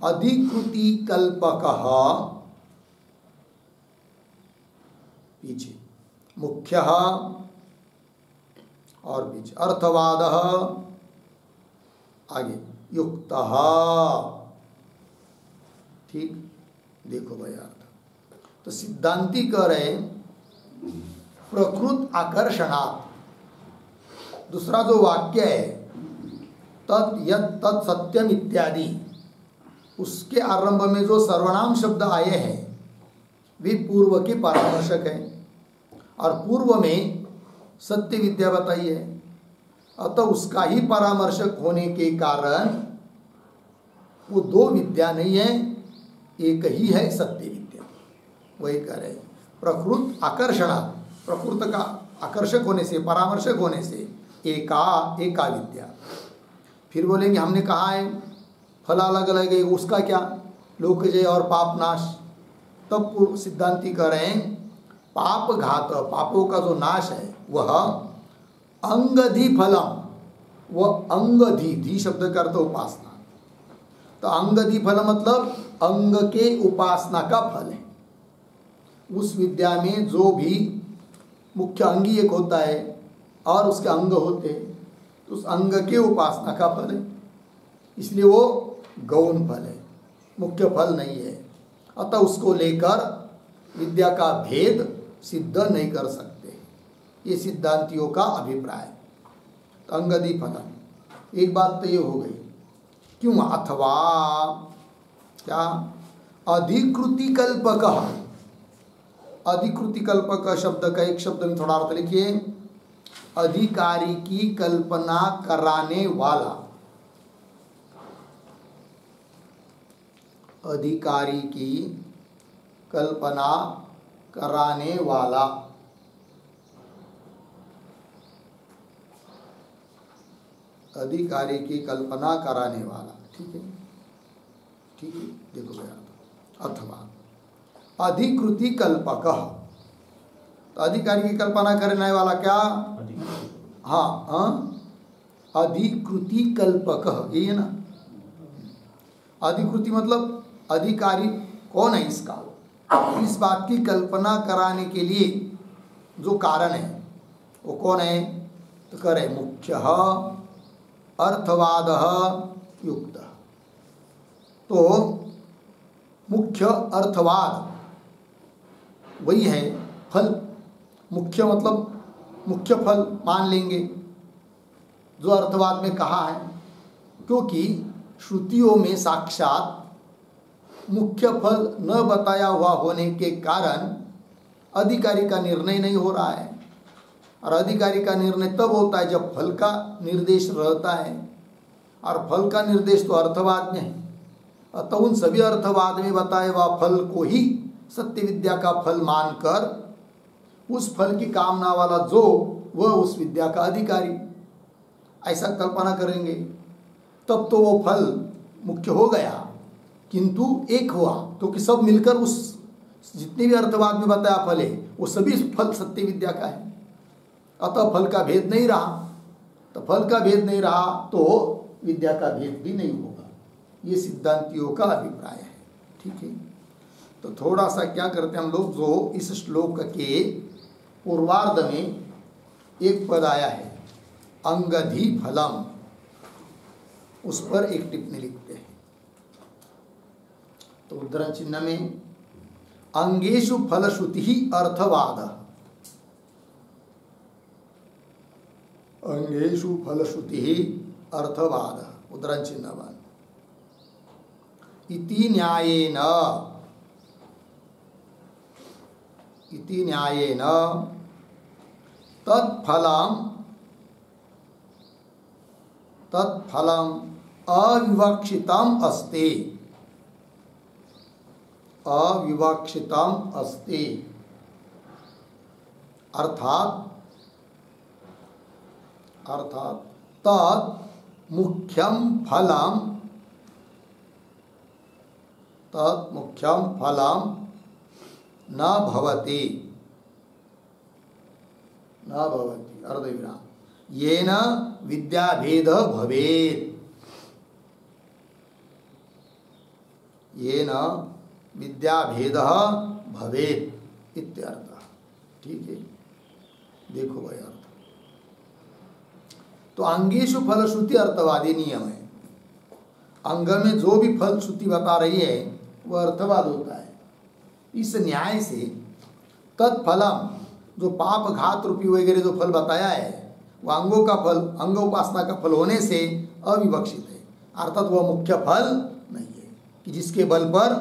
अधिकृति कल्पकः, पीछे मुख्यः और पीछे अर्थवादः, आगे युक्तः। ठीक, देखो भाई अर्थ। तो सिद्धांती कह रहे प्रकृत आकर्षणात्, दूसरा जो वाक्य है तत् यत् तत् सत्यम इत्यादि, उसके आरंभ में जो सर्वनाम शब्द आए हैं वे पूर्व के परामर्शक हैं और पूर्व में सत्य विद्या बताई है, अतः उसका ही परामर्शक होने के कारण वो दो विद्या नहीं है, एक ही है सत्य विद्या। वही कह रहे प्रकृत आकर्षणा, प्रकृत का आकर्षक होने से परामर्शक होने से एका विद्या। फिर बोलेंगे हमने कहा है फल अलग अलग है, उसका क्या, लोकजय और पापनाश। तब पूर्व सिद्धांती कह रहे हैं पाप घात, पापों का जो नाश है वह अंगधि फलम, वह अंगधि, धी शब्द का अर्थ उपासना, तो अंगधि फल मतलब अंग के उपासना का फल है। उस विद्या में जो भी मुख्य अंगी एक होता है और उसके अंग होते हैं, तो उस अंग के उपासना का फल है, इसलिए वो गौण फल है, मुख्य फल नहीं है। अतः उसको लेकर विद्या का भेद सिद्ध नहीं कर सकते, ये सिद्धांतियों का अभिप्राय। तो अंगधि फलम, एक बात तो ये हो गई। क्यों? अथवा क्या? अधिकृति कल्पक, अधिकृति कल्पक शब्द का एक शब्द में थोड़ा अर्थ लिखिए, अधिकारी की कल्पना कराने वाला, अधिकारी की कल्पना कराने वाला, अधिकारी की कल्पना कराने वाला, ठीक है, ठीक है, देखो भैया। अथवा अधिकृति कल्पक, तो अधिकारी की कल्पना करने वाला क्या? हाँ, अधिकृति कल्पक, यही है ना। अधिकृति मतलब अधिकारी कौन है इसका, इस बात की कल्पना कराने के लिए जो कारण है वो कौन है? तो करे मुख्य अर्थवाद युक्त। तो मुख्य अर्थवाद वही है फल, मुख्य मतलब मुख्य फल मान लेंगे जो अर्थवाद में कहा है, क्योंकि श्रुतियों में साक्षात मुख्य फल न बताया हुआ होने के कारण अधिकारी का निर्णय नहीं हो रहा है। और अधिकारी का निर्णय तब होता है जब फल का निर्देश रहता है, और फल का निर्देश तो अर्थवाद में है। अतः उन सभी अर्थवाद में बताए हुआ फल को ही सत्य विद्या का फल मानकर उस फल की कामना वाला जो वह उस विद्या का अधिकारी, ऐसा कल्पना करेंगे तब तो वो फल मुख्य हो गया। किंतु एक हुआ क्योंकि सब मिलकर उस जितने भी अर्थवाद में बताया फल है वो सभी फल सत्य विद्या का है, अतः फल का भेद नहीं रहा। तो फल का भेद नहीं रहा तो विद्या का भेद भी नहीं होगा, ये सिद्धांतियों का अभिप्राय है, ठीक है। तो थोड़ा सा क्या करते हैं हम लोग, जो इस श्लोक के पूर्वार्ध में एक पद आया है अंगधि फलम, उस पर एक टिप्पणी लिखते हैं। तो उद्धरण चिन्ह में अंगेषु फलश्रुति ही अर्थवाद, अंगेषु फलश्रुति ही अर्थवाद, उद्धरण चिन्ह इति न्यायेन, इति न्यायेन तत्फलम, तत्फलम अविवक्षितम अस्ति, अविवक्षितम अस्ति, अर्थात अर्थात तत् मुख्यम फलम, तत् मुख्यम फलम न भवति, न भवति अर्धविराम, येन विद्याभेद भवेत्, येन विद्याभेद भवेत् इत्यर्थ, ठीक है। देखो भाई अर्थ, तो अंगेषु फलश्रुति अर्थवादी नियम है, अंग में जो भी फल श्रुति बता रही है वह अर्थवाद होता है। इस न्याय से तत्फलम, जो पाप घात रूपी वगैरह जो फल बताया है वह अंगों का फल, अंग उपासना का फल होने से अविवक्षित है, अर्थात वह मुख्य फल नहीं है कि जिसके बल पर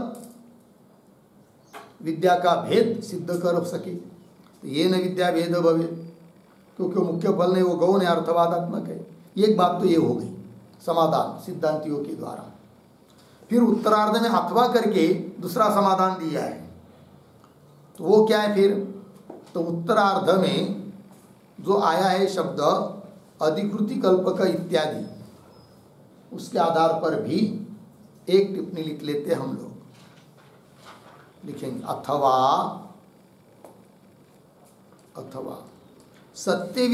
विद्या का भेद सिद्ध कर सके। तो ये न विद्या भेद भवे, क्योंकि मुख्य फल नहीं, वो गौण है, अर्थवादात्मक है। एक बात तो ये हो गई समाधान सिद्धांतियों के द्वारा। फिर उत्तरार्ध में अथवा करके दूसरा समाधान दिया है, तो वो क्या है फिर? तो उत्तरार्ध में जो आया है शब्द अधिकृति कल्पक इत्यादि, उसके आधार पर भी एक टिप्पणी लिख लेते हम लोग, लिखेंगे अथवा अथवा सत्य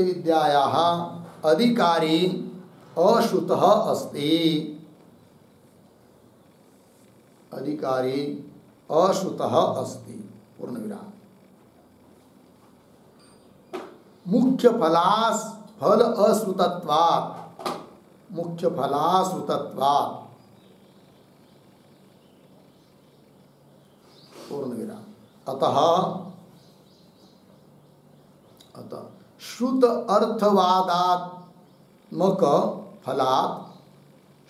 विद्यायाः अधिकारी अश्रुतः अस्ति। अधिकारी अश्रुतः अस्ति पूर्णविराम। मुख्य फल अश्रुतत्वात् मुख्य फलाश्रुतत्वात् पूर्णविराम। अतः श्रुत अर्थवादात्मक फलात्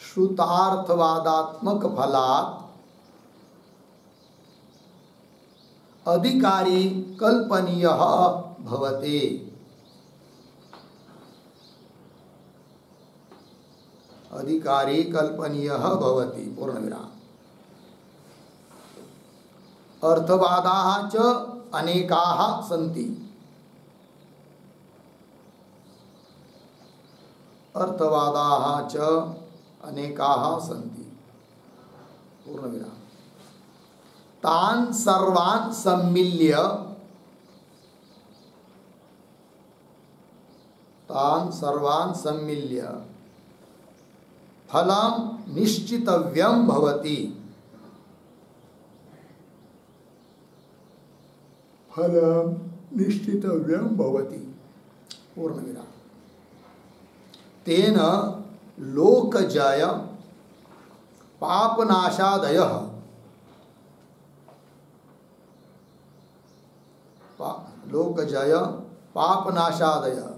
श्रुतार्थवादात्मक फलात् अधिकारी कल्पनीयः भवति। अधिकारी कल्पनीयः भवति पूर्णविराम। अर्थवादाः च अनेकाः सन्ति। अर्थवादाः च अनेकाः सन्ति पूर्णविराम। तान् सर्वान् सम्मिल्य फलं निश्चितव्यं भवति। फलं निश्चितव्यं भवति पूर्णविराम। तेन लोकजय पापनाशादयः लोकजय पापनाशादयः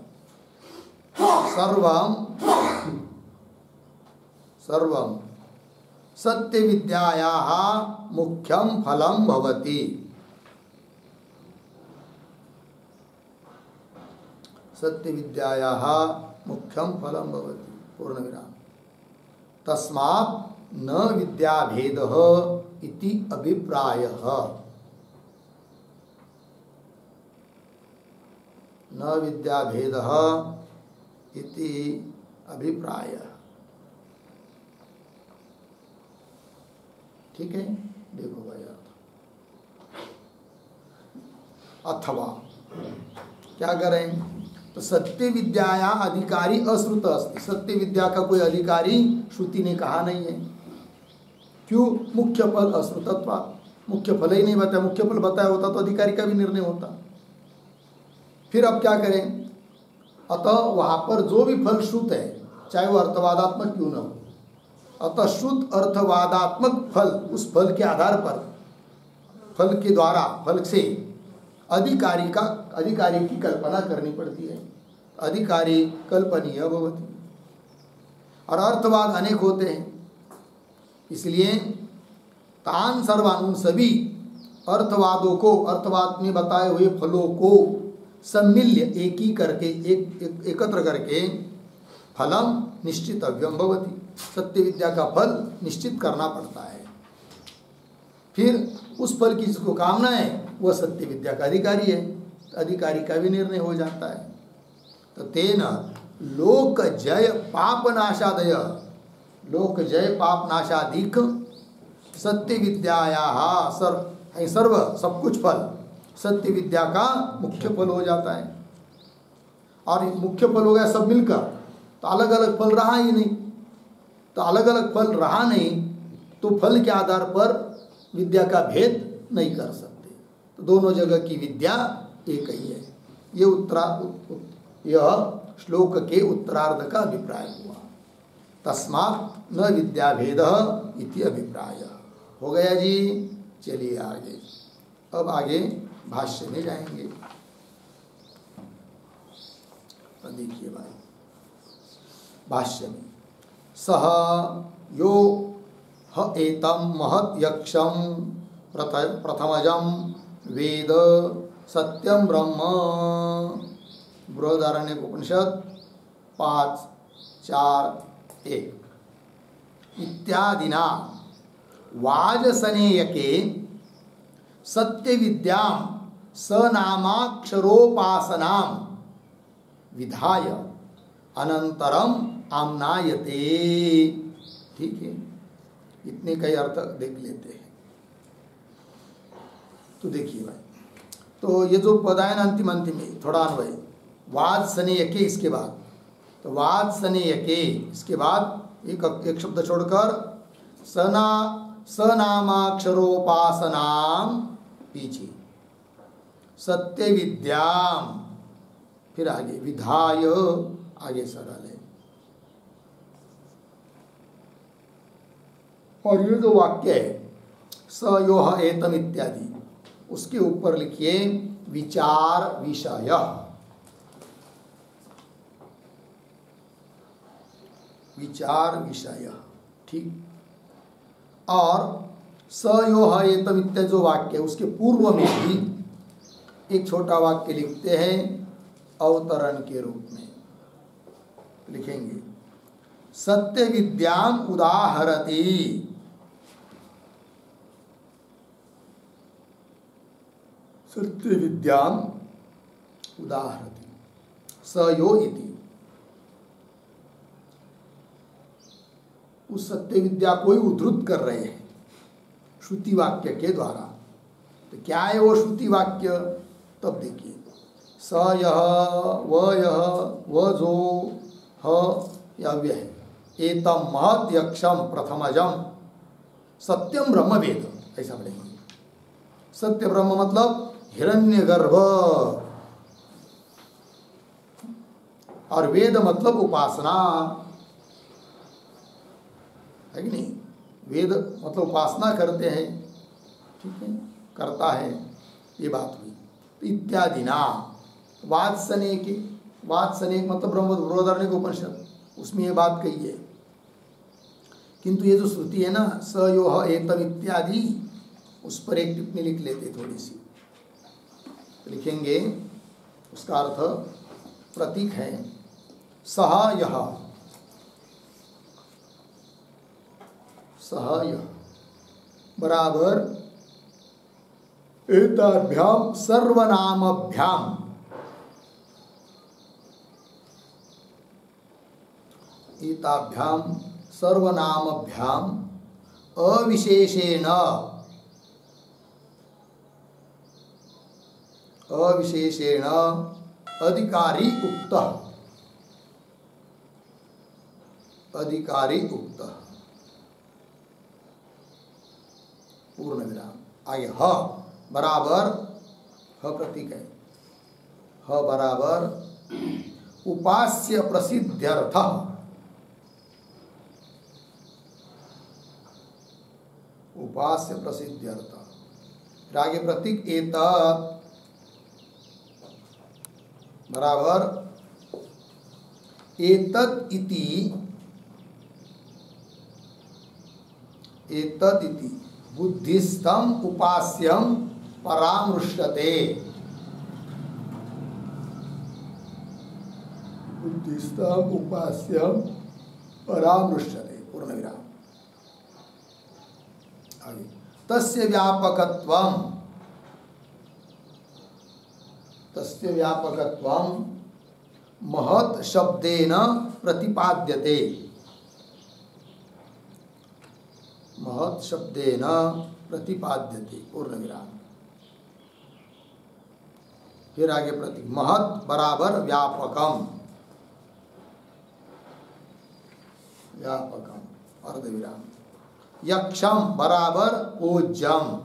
सर्वं सत्यविद्यायाः मुख्यं फलं भवति। सत्यविद्यायाः मुख्यं फलं भवति पूर्णविराम। तस्मात् न विद्याभेदः इति अभिप्रायः। न विद्याभेदः इति अभिप्रायः। ठीक है, देखो भाई अथवा क्या करें? तो सत्य विद्याया अधिकारी अश्रुत अस्ति। सत्य विद्या का कोई अधिकारी श्रुति ने कहा नहीं है। क्यों? मुख्य फल अश्रुतत्व। मुख्य फल ही नहीं बताया। मुख्य फल बताया होता तो अधिकारी का भी निर्णय होता। फिर अब क्या करें? अतः वहां पर जो भी फल श्रुत है, चाहे वो अर्थवादात्मक क्यों न हो, अतः श्रुत अर्थवादात्मक फल, उस फल के आधार पर, फल के द्वारा, फल से अधिकारी की कल्पना करनी पड़ती है। अधिकारी कल्पनीय भवति। और अर्थवाद अनेक होते हैं, इसलिए तान सर्वान, उन सभी अर्थवादों को, अर्थवाद में बताए हुए फलों को सम्मिल्य, एक ही करके, एकत्र करके फलम निश्चितव्यम भवति, सत्य विद्या का फल निश्चित करना पड़ता है। फिर उस फल की जिसको कामना है वह सत्य विद्या का अधिकारी है, अधिकारी का भी निर्णय हो जाता है। तो तेन लोक जय पापनाशादय, लोक जय पापनाशादिक सत्य विद्यायाः सर्व सब कुछ फल सत्य विद्या का मुख्य फल हो जाता है। और मुख्य फल हो गया सब मिलकर, तो अलग अलग फल रहा ही नहीं। तो अलग अलग फल रहा नहीं तो फल के आधार पर विद्या का भेद नहीं कर सकते। तो दोनों जगह की विद्या एक ही है। यह श्लोक के उत्तरार्ध का अभिप्राय हुआ। तस्मात् न विद्या भेद इति अभिप्राय हो गया जी। चलिए आगे, अब आगे भाष्य में जाएंगे। देखिए भाई, भाष्य में सह यो ह एतम महत् यक्षम प्रथमजम वेद सत्यम ब्रह्म, बृहदारण्यक उपनिषद 5:4-1 इत्यादिना वाजसनेयके सत्य विद्यां सनामाक्षरोपासनां विधाय अनंतरम आमनायते। ठीक है, इतने कई अर्थ देख लेते हैं। तो देखिए भाई, तो ये जो पद है ना अंतिम अंतिम में थोड़ा अन्वय, वाद सने यके इसके बाद, तो वाद सने यके इसके बाद एक शब्द छोड़कर सनामाक्षरोपासनाम पीछे सत्य विद्याम, फिर आगे विधाय, आगे सरल है। और ये जो वाक्य है स योह एतम इत्यादि, उसके ऊपर लिखिए विचार विषय, विचार विषय, ठीक। और स योह एतम इत्यादि जो वाक्य है उसके पूर्व में भी एक छोटा वाक्य लिखते हैं अवतरण के रूप में, लिखेंगे सत्य विद्याम उदाहरति, सत्य विद्याम उदाहरति, स यो इति, उस सत्य विद्या को ही उद्धृत कर रहे हैं श्रुति वाक्य के द्वारा। तो क्या है वो श्रुति वाक्य, तब देखिए स यह व जो ह अव्यय है, एतम महद यक्षम प्रथमजम सत्यम ब्रह्म वेद, ऐसा पढ़ेंगे। सत्य ब्रह्म मतलब हिरण्यगर्भ, और वेद मतलब उपासना, है कि नहीं। वेद मतलब उपासना करते हैं, ठीक है, करता है, ये बात हुई। तो इत्यादि ना वात्सने के, वात्सने मतलब बृहदारण्यक उपनिषद, उसमें ये बात कही है। किंतु ये जो श्रुति है ना स योह एतम इत्यादि, उस पर एक टिप्पणी लिख लेते थोड़ी सी, लिखेंगे उसका अर्थ प्रतीक है सह यह, सह यह बराबर एताभ्याम सर्वनामभ्याम, एताभ्याम सर्वनामभ्याम अविशेषेण, अविशेषेण अधिकारी उक्त, अधिकारी उक्त, पूर्ण विराम आगे ह बराबर, ह प्रतीक है, ह बराबर उपास्य प्रसिद्ध्यर्थ, उपास्य प्रसिद्ध्यर्थ, फिर आगे प्रतीक एतत् बराबर एतत् इति, एतत् इति बुद्धिस्थम उपास्यम परामृष्यते, बुद्धिस्थम उपास्यम परामृष्यते, पूर्ण विराम आगे तस्य व्यापकत्वम, तस्य व्यापकत्वम महत् शब्देन प्रतिपाद्यते, महत् शब्देन प्रतिपाद्यते, पूर्ण विराम। फिर आगे प्रतीक महत् बराबर व्यापकम, व्यापकम अर्ध विराम। यक्षम बराबर पूज्यम,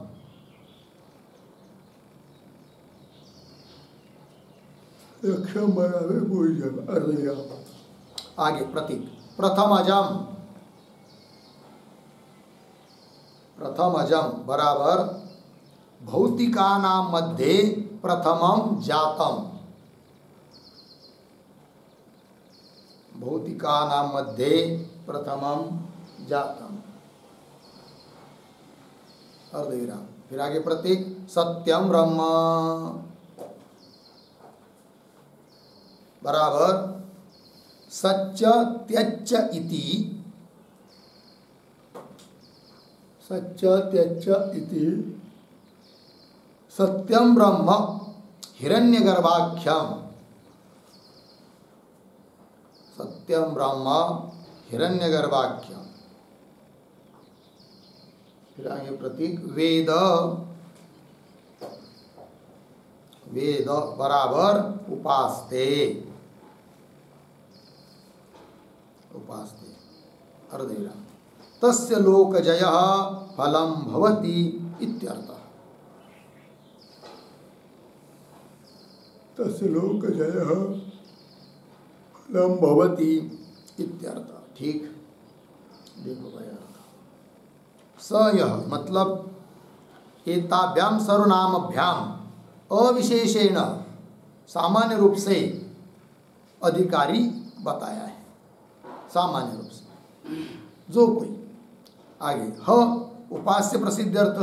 यक्षम बराबर पूज्यम अर्ध विराम। आगे प्रतीक प्रथमजम, प्रथमजम बराबर भौतिकानां मध्ये प्रथमं जातम, भौतिकानां मध्ये प्रथमं जातम अर्धविराम। फिर आगे प्रतीक सत्यम ब्रह्म बराबर सच्च त्यच्च इति, सच्च त्यच्च इति सत्यम ब्रह्म हिरण्यगर्भाख्यम, सत्यम ब्रह्म हिरण्यगर्भाख्यम। फिर आगे प्रतीक वेद वेद बराबर उपास्ते, उपास्ते अर्धविराम। तस्य लोकजयः फलं भवति इत्यर्थः। तस्य लोकजयः फलं भवति इत्यर्थः। ठीक, देखो भाई, स यह मतलब एताभ्याम सर्वनामभ्याम अविशेषेण सामान्य रूप से अधिकारी बताया है। सामान्य रूप से जो कोई, आगे ह उपास्य प्रसिद्ध अर्थ,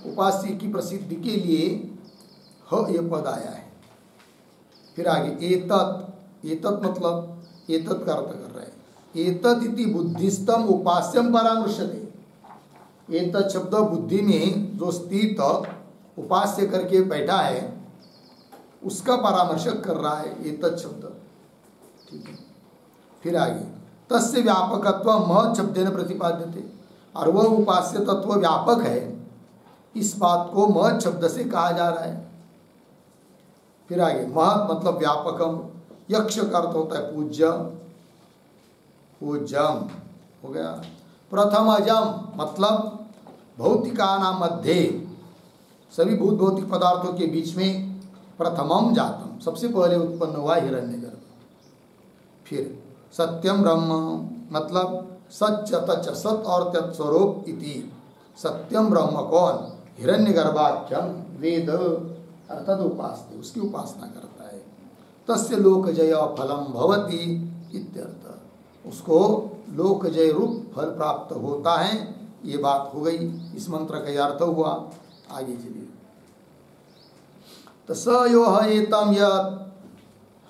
उपास्य की प्रसिद्धि के लिए ह ये पद आया है। फिर आगे एतत्, एतत् मतलब एतत् का अर्थ कर रहा है। एतत् इति बुद्धिस्तम उपास्यम परामर्शते। एतत् शब्द बुद्धि में जो स्थित उपास्य करके बैठा है उसका परामर्शक कर रहा है एतत् शब्द। ठीक है, फिर आगे तस्य व्यापकत्व महत् शब्देन प्रतिपाद्यते, और वह उपास्य तत्व व्यापक है, इस बात को महत् शब्द से कहा जा रहा है। फिर आगे महत् मतलब व्यापकम, यक्ष का अर्थ होता है पूज्य, पूज्यम हो गया। प्रथमजम मतलब भौतिकानां मध्ये, सभी भूत भौतिक पदार्थों के बीच में प्रथमम जातम, सबसे पहले उत्पन्न हुआ हिरण्यगर्भ। फिर सत्यम ब्रह्म मतलब सच तच, सत और तत्स्वरूप इति। सत्यम ब्रह्म कौन? हिरण्यगर्भाख्यम वेद अर्थात उपासते, उसकी उपासना करता है। तस्य लोकजय फलम भवति इत्यर्थ, उसको लोकजय रूप फल प्राप्त होता है, ये बात हो गई। इस मंत्र का अर्थ हुआ। आगे चलिए, तो स यो ह एतम यत्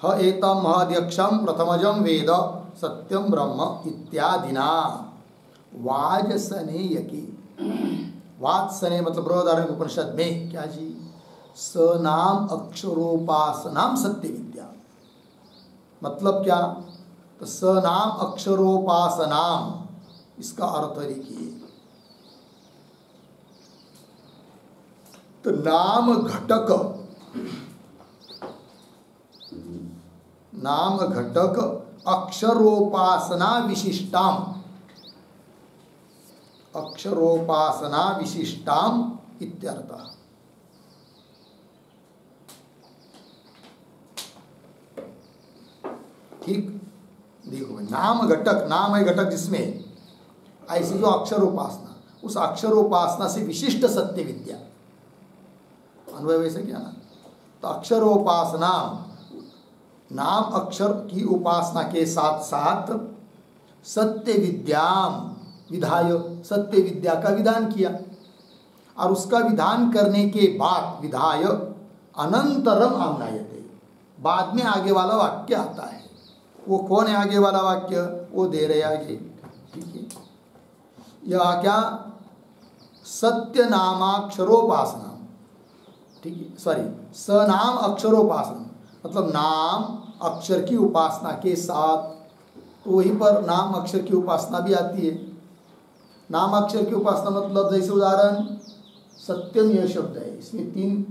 ह एतम महद्यक्षम प्रथमजम वेद सत्यम ब्रह्म इत्यादिना वाजसनेयकी। वात्सने मतलब बृहदारण्यक उपनिषद में क्या जी? स नाम अक्षरोपासनाम सत्य विद्या। मतलब क्या? तो स नाम अक्षरोपासनाम, इसका अर्थ लिखिए। तो नाम घटक, नाम घटक अक्षरोपासना विशिष्टाम, अक्षरोपासना विशिष्टाम इत्यर्थः। ठीक, देखो नाम घटक, नाम है घटक जिसमें, ऐसी जो अक्षर उपासना, उस अक्षर उपासना से विशिष्ट सत्य विद्या, अनुभव वैसे क्या ना। तो अक्षरोपासना, नाम अक्षर की उपासना के साथ साथ सत्य विद्याम विधाय, सत्य विद्या का विधान किया, और उसका विधान करने के बाद विधाय अनंतरम आमनायते, बाद में आगे वाला वाक्य आता है। वो कौन है आगे वाला वाक्य? वो दे रहे आगे। ठीक है, यह क्या? सत्य नामाक्षरोपासना। ठीक है, सॉरी, स नाम अक्षरोपासना मतलब नाम अक्षर की उपासना के साथ, तो वहीं पर नाम अक्षर की उपासना भी आती है। नाम अक्षर की उपासना मतलब जैसे उदाहरण सत्यम, यह शब्द है, इसमें 3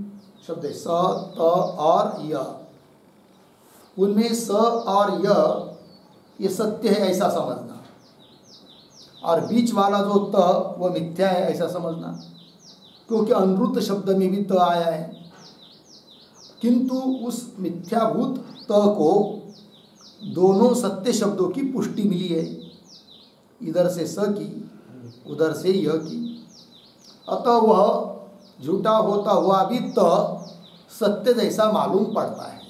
शब्द है, स, त और य। उनमें स और य ये सत्य है ऐसा समझना, और बीच वाला जो त वह मिथ्या है ऐसा समझना, क्योंकि अनृत शब्द में भी त आया है। किंतु उस मिथ्याभूत त को दोनों सत्य शब्दों की पुष्टि मिली है, इधर से स की, उधर से य की। अतः वह झूठा होता हुआ भी त सत्य जैसा मालूम पड़ता है।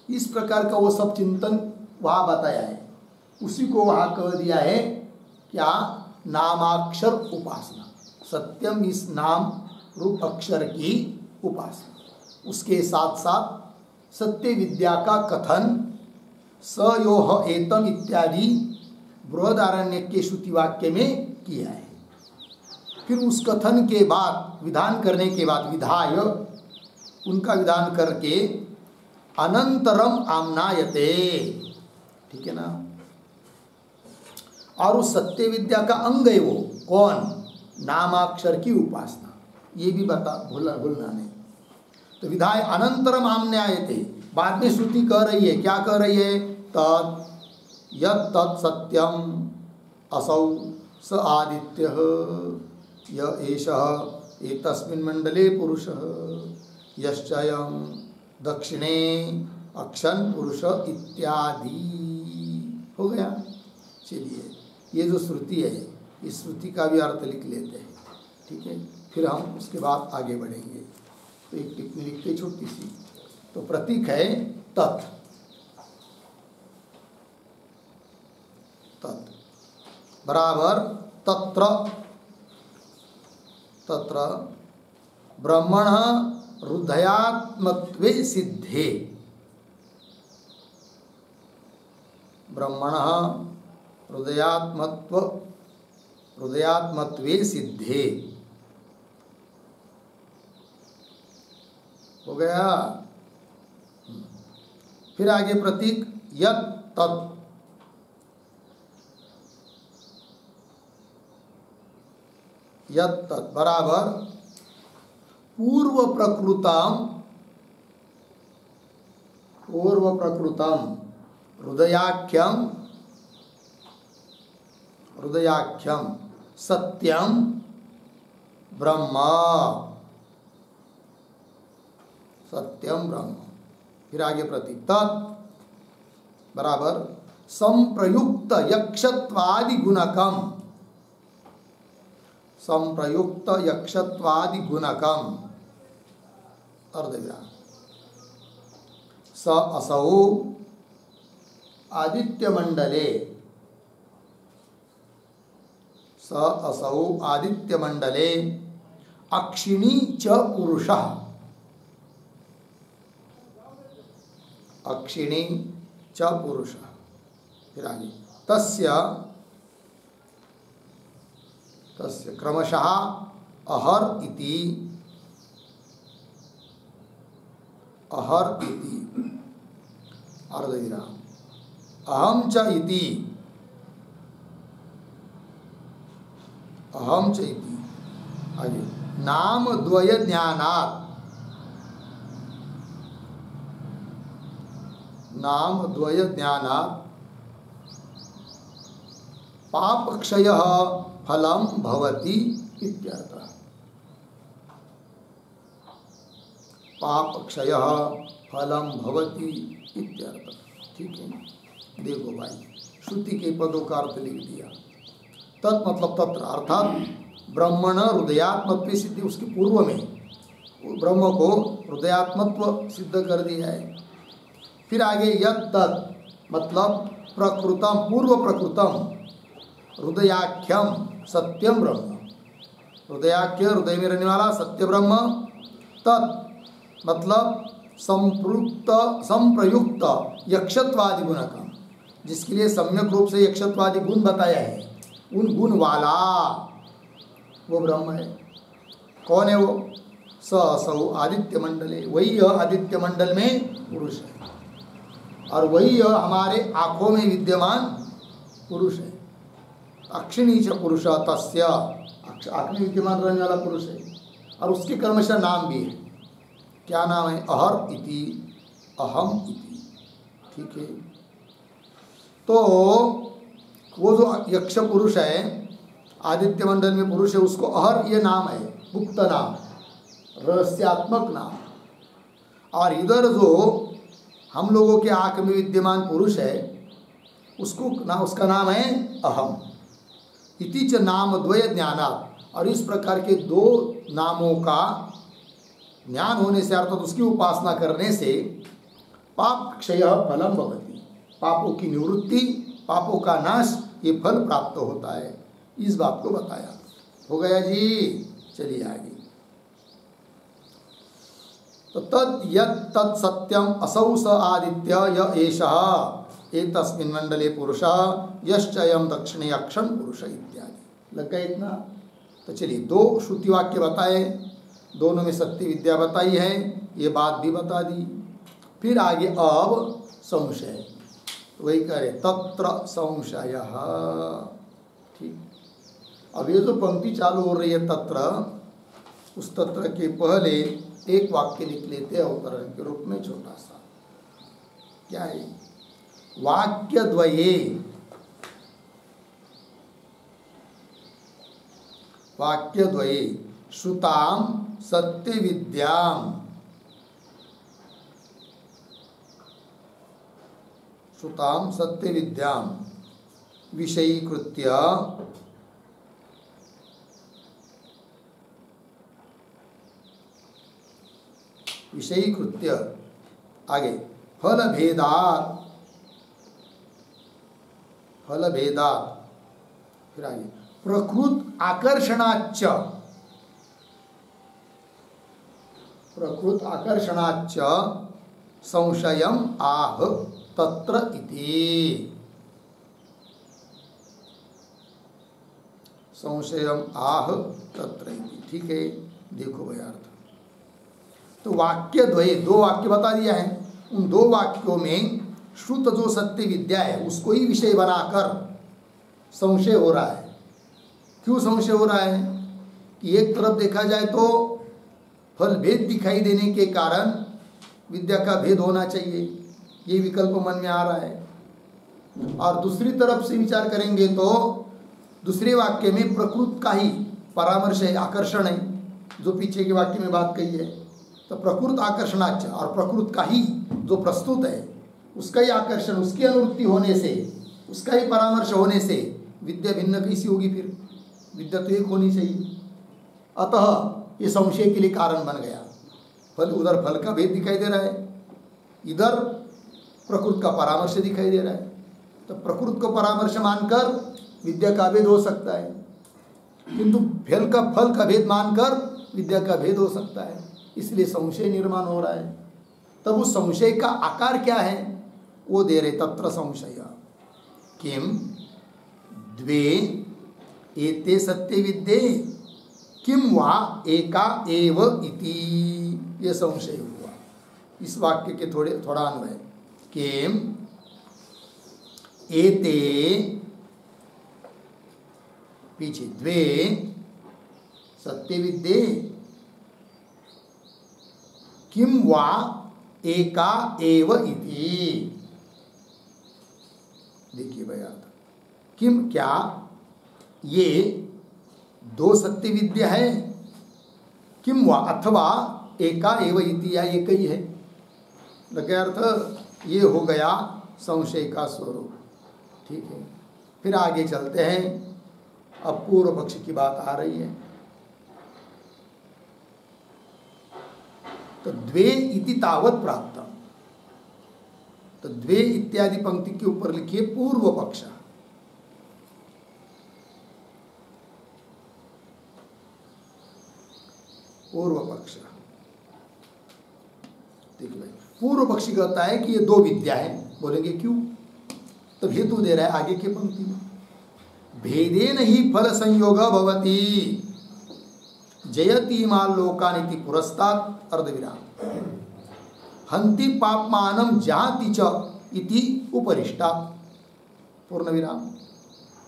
इस प्रकार का वो सब चिंतन वहाँ बताया है, उसी को वहाँ कह दिया है क्या? नामाक्षर उपासना। सत्यम इस नाम रूप अक्षर की उपासना, उसके साथ साथ सत्य विद्या का कथन स यो ह एतम इत्यादि बृहदारण्यक के श्रुति वाक्य में किया है। फिर उस कथन के बाद, विधान करने के बाद, विधाय उनका विधान करके अनंतरम आमनायते। ठीक है ना, और उस सत्य विद्या का अंग है वो कौन? नामाक्षर की उपासना। ये भी बता, भूलना नहीं। तो विधाय अनंतरम आम्न्यायते, बाद में श्रुति कह रही है, क्या कह रही है? तत् यत् तत् सत्यम असौ स आदित्यः य एषः एतस्मिन् मंडले पुरुषः यश्चयं दक्षिणे अक्षन पुरुष इत्यादि। हो गया। चलिए, ये जो श्रुति है, इस श्रुति का भी अर्थ लिख लेते हैं, ठीक है? फिर हम उसके बाद आगे बढ़ेंगे। तो एक टिप्पणी लिखते छोटी सी। तो प्रतीक है तत्, तत् बराबर तत्र, तत्र ब्रह्मण हृदयात्मत्वे सिद्धे, ब्रह्मण हृदयात्मत्वे सिद्धे। हो गया। फिर आगे प्रतीक यत् तत्, यत् तत् बराबर पूर्व प्रकृतम हृदयाख्यम सत्यम ब्रह्म, सत्यम ब्रह्म। फिर आगे प्रतीक तत् बराबर संप्रयुक्त यक्षत्वादि गुणकम, संप्रयुक्त यक्षत्वादि गुणकम अर्धविराम स असौ आदित्य मंडले, स असौ आदित्य मंडले अक्षिणी च पुरुषः, अक्षिणी च पुरुषः। फिर आगे तस्य तस्य क्रमशः अहर इति, अहर इति अर्धविराम अहम च इति, अहम च इति। आगे नाम द्वय ज्ञानात्, नाम द्वय ज्ञानात् पाप क्षयः फलम भवति इत्यर्थः, पाप क्षयः फलम भवति इत्यर्थः। ठीक है, देखो भाई, श्रुति के पदों का अर्थ लिख दिया। तत् मतलब तत्र, अर्थात ब्रह्मण हृदयात्मत्व सिद्धि, उसके पूर्व में ब्रह्म को हृदयात्मत्व सिद्ध कर दिया है। फिर आगे यत् तत् मतलब प्रकृतम, पूर्व प्रकृतम हृदयाख्यम सत्यम ब्रह्म, हृदयाख्य हृदय में रहने वाला सत्य ब्रह्म। तत् मतलब संप्रयुक्त यक्षत्वादि गुणकम, जिसके लिए सम्यक रूप से यक्षत्वादि गुण बताया है, उन गुण वाला वो ब्रह्म है। कौन है वो? स असौ आदित्य मंडले, वही यह आदित्य मंडल में पुरुष है, और वही यह हमारे आँखों में विद्यमान पुरुष है। अक्षिणी च पुरुष तस्य, आँख में विद्यमान रहने वाला पुरुष है, और उसके कर्मशः नाम भी है। क्या नाम है? अहर इति, अहम इति। ठीक है, तो वो जो यक्ष पुरुष है, आदित्य मंडल में पुरुष है, उसको अहर ये नाम है, गुप्त नाम, रहस्यात्मक नाम। और इधर जो हम लोगों के आँख में विद्यमान पुरुष है, उसका नाम है अहम। इति च नाम द्वय ज्ञानात्, और इस प्रकार के दो नामों का ज्ञान होने से, अर्थात उसकी उपासना करने से पाप क्षय फलम भवति, पापों की निवृत्ति, पापों का नाश, ये फल प्राप्त होता है। इस बात को बताया। हो गया जी। चलिए आगे। तो तद यत् तत् सत्यम असौ स आदित्य य एषः एतस्मिन् मंडले पुरुषः यश्चयं दक्षिणे अक्षण पुरुष इत्यादि। लग गया इतना? तो चलिए, दो श्रुति वाक्य बताए, दोनों में सत्य विद्या बताई है, ये बात भी बता दी। फिर आगे अब संशय, वही करे तत्र संशयः। ठीक, अब ये जो पंक्ति चालू हो रही है तत्र, उस तत्र के पहले एक वाक्य लिख लेते हैं अवतरण के रूप में, छोटा सा। क्या है? वाक्य द्वये, वाक्य द्वये श्रुताम सत्य विद्याम, श्रुताम सत्य विद्याम विषयीकृत्य आगे फल भेदात, फल भेदात, फिर आगे प्रकृत आकर्षणाच्च, प्रकृत आकर्षणाच्च संशयम आह तत्र इति, संशयम आह तत्र इति। ठीक है, देखो भाई अर्थ। तो वाक्य द्वय, दो वाक्य बता दिया है। उन दो वाक्यों में श्रुत जो सत्य विद्या है उसको ही विषय बनाकर संशय हो रहा है। क्यों संशय हो रहा है? कि एक तरफ देखा जाए तो फल भेद दिखाई देने के कारण विद्या का भेद होना चाहिए, ये विकल्प मन में आ रहा है। और दूसरी तरफ से विचार करेंगे तो दूसरे वाक्य में प्रकृत का ही परामर्श है, आकर्षण है, जो पीछे के वाक्य में बात कही है। तो प्रकृत आकर्षणाच, और प्रकृत का ही जो प्रस्तुत है उसका ही आकर्षण, उसकी अनुवृत्ति होने से, उसका ही परामर्श होने से विद्या भिन्न कैसी होगी? फिर विद्या तो एक होनी चाहिए। अतः ये संशय के लिए कारण बन गया। फल, उधर फल का भेद दिखाई दे रहा है, इधर प्रकृत का परामर्श दिखाई दे रहा है। तो प्रकृत को परामर्श मानकर विद्या का भेद हो सकता है, किंतु फल का भेद मानकर विद्या का भेद हो सकता है। इसलिए संशय निर्माण हो रहा है। तब उस संशय का आकार क्या है वो दे रहे, तत्र संशय किम द्वे एते सत्य विद्ये किम वा एका एव इति, ये संशय हुआ। इस वाक्य के थोड़ा अन्वय, किम एते पीछे द्वे सत्य विद्ये किम वा एका एव इति। देखिए भाई अर्थ, किम क्या ये दो सत्य विद्या है, किम वा अथवा एका एव इति, या एक ही है। लगे अर्थ, ये हो गया संशय का स्वरूप। ठीक है, फिर आगे चलते हैं। अब पूर्व पक्ष की बात आ रही है। तो द्वे इति तावत प्राप्त, तो द्वे इत्यादि पंक्ति के ऊपर लिखिए पूर्व पक्ष। पूर्व पक्ष, देखिए भाई, पूर्व पक्षी कहता है कि ये दो विद्या है। बोलेंगे क्यों? तो हेतु दे रहा है आगे की पंक्ति में, भेदेन ही फल संयोग भवति जयति माल लोकानिति पुरस्तात् अर्धविराम हंति पापमानम जाति च इति उपरिष्टात् पूर्ण विराम।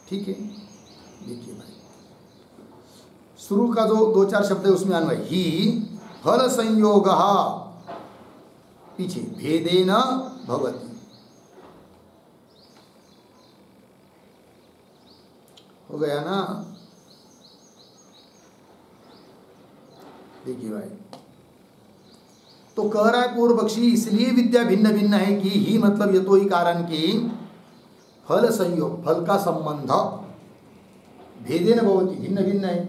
ठीक है, देखिए भाई, शुरू का जो दो चार शब्द है उसमें अन्वय, ही फल संयोग पीछे भेदेन भवति, हो गया ना। देखिए भाई, तो कह रहा है पूर्व पक्षी इसलिए विद्या भिन्न भिन्न है कि ही मतलब ये तो ही कारण कि फल संयोग, फल का संबंध भेदेन भवति भिन्न भिन्न है।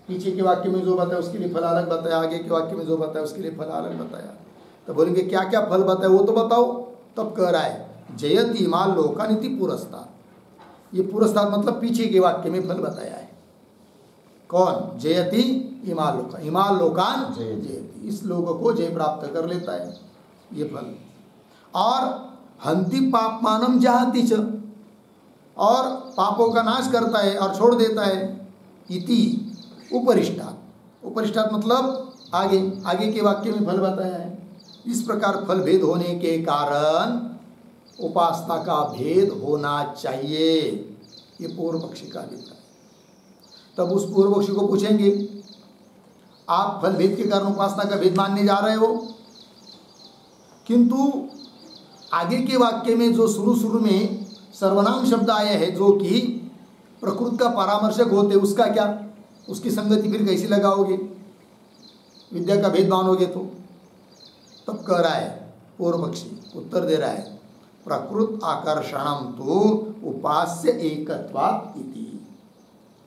पीछे के वाक्य में जो बताया उसके लिए फल अलग बताया, आगे के वाक्य में जो बताया उसके लिए फल अलग बताया। तो बोलेंगे क्या क्या फल बताया वो तो बताओ। तब कह रहा है जयति इमाल लोकानिति पुरस्तात्, ये पुरस्तात् मतलब पीछे के वाक्य में फल बताया है। कौन? जयति इमाल लोकान, इमाल लोकान जयति, इस लोगों को जय प्राप्त कर लेता है ये फल। और हंति पापमानम जहाति च, और पापों का नाश करता है और छोड़ देता है। इति उपरिष्टात्, उपरिष्टात् मतलब आगे, आगे के वाक्य में फल बताया है। इस प्रकार फल भेद होने के कारण उपासना का भेद होना चाहिए, ये पूर्व पक्षी का अभिप्राय। तब उस पूर्व पक्षी को पूछेंगे आप फल भेद के कारण उपासना का भेद मानने जा रहे हो, किंतु आगे के वाक्य में जो शुरू में सर्वनाम शब्द आया है जो कि प्रकृति का परामर्शक होते, उसका क्या, उसकी संगति फिर कैसी लगाओगे, विद्या का भेद मानोगे तो। तब कह रहा है पूर्व पक्षी, उत्तर दे रहा है प्रकृत आकर्षणम तो उपास्य एकत्वात् इति,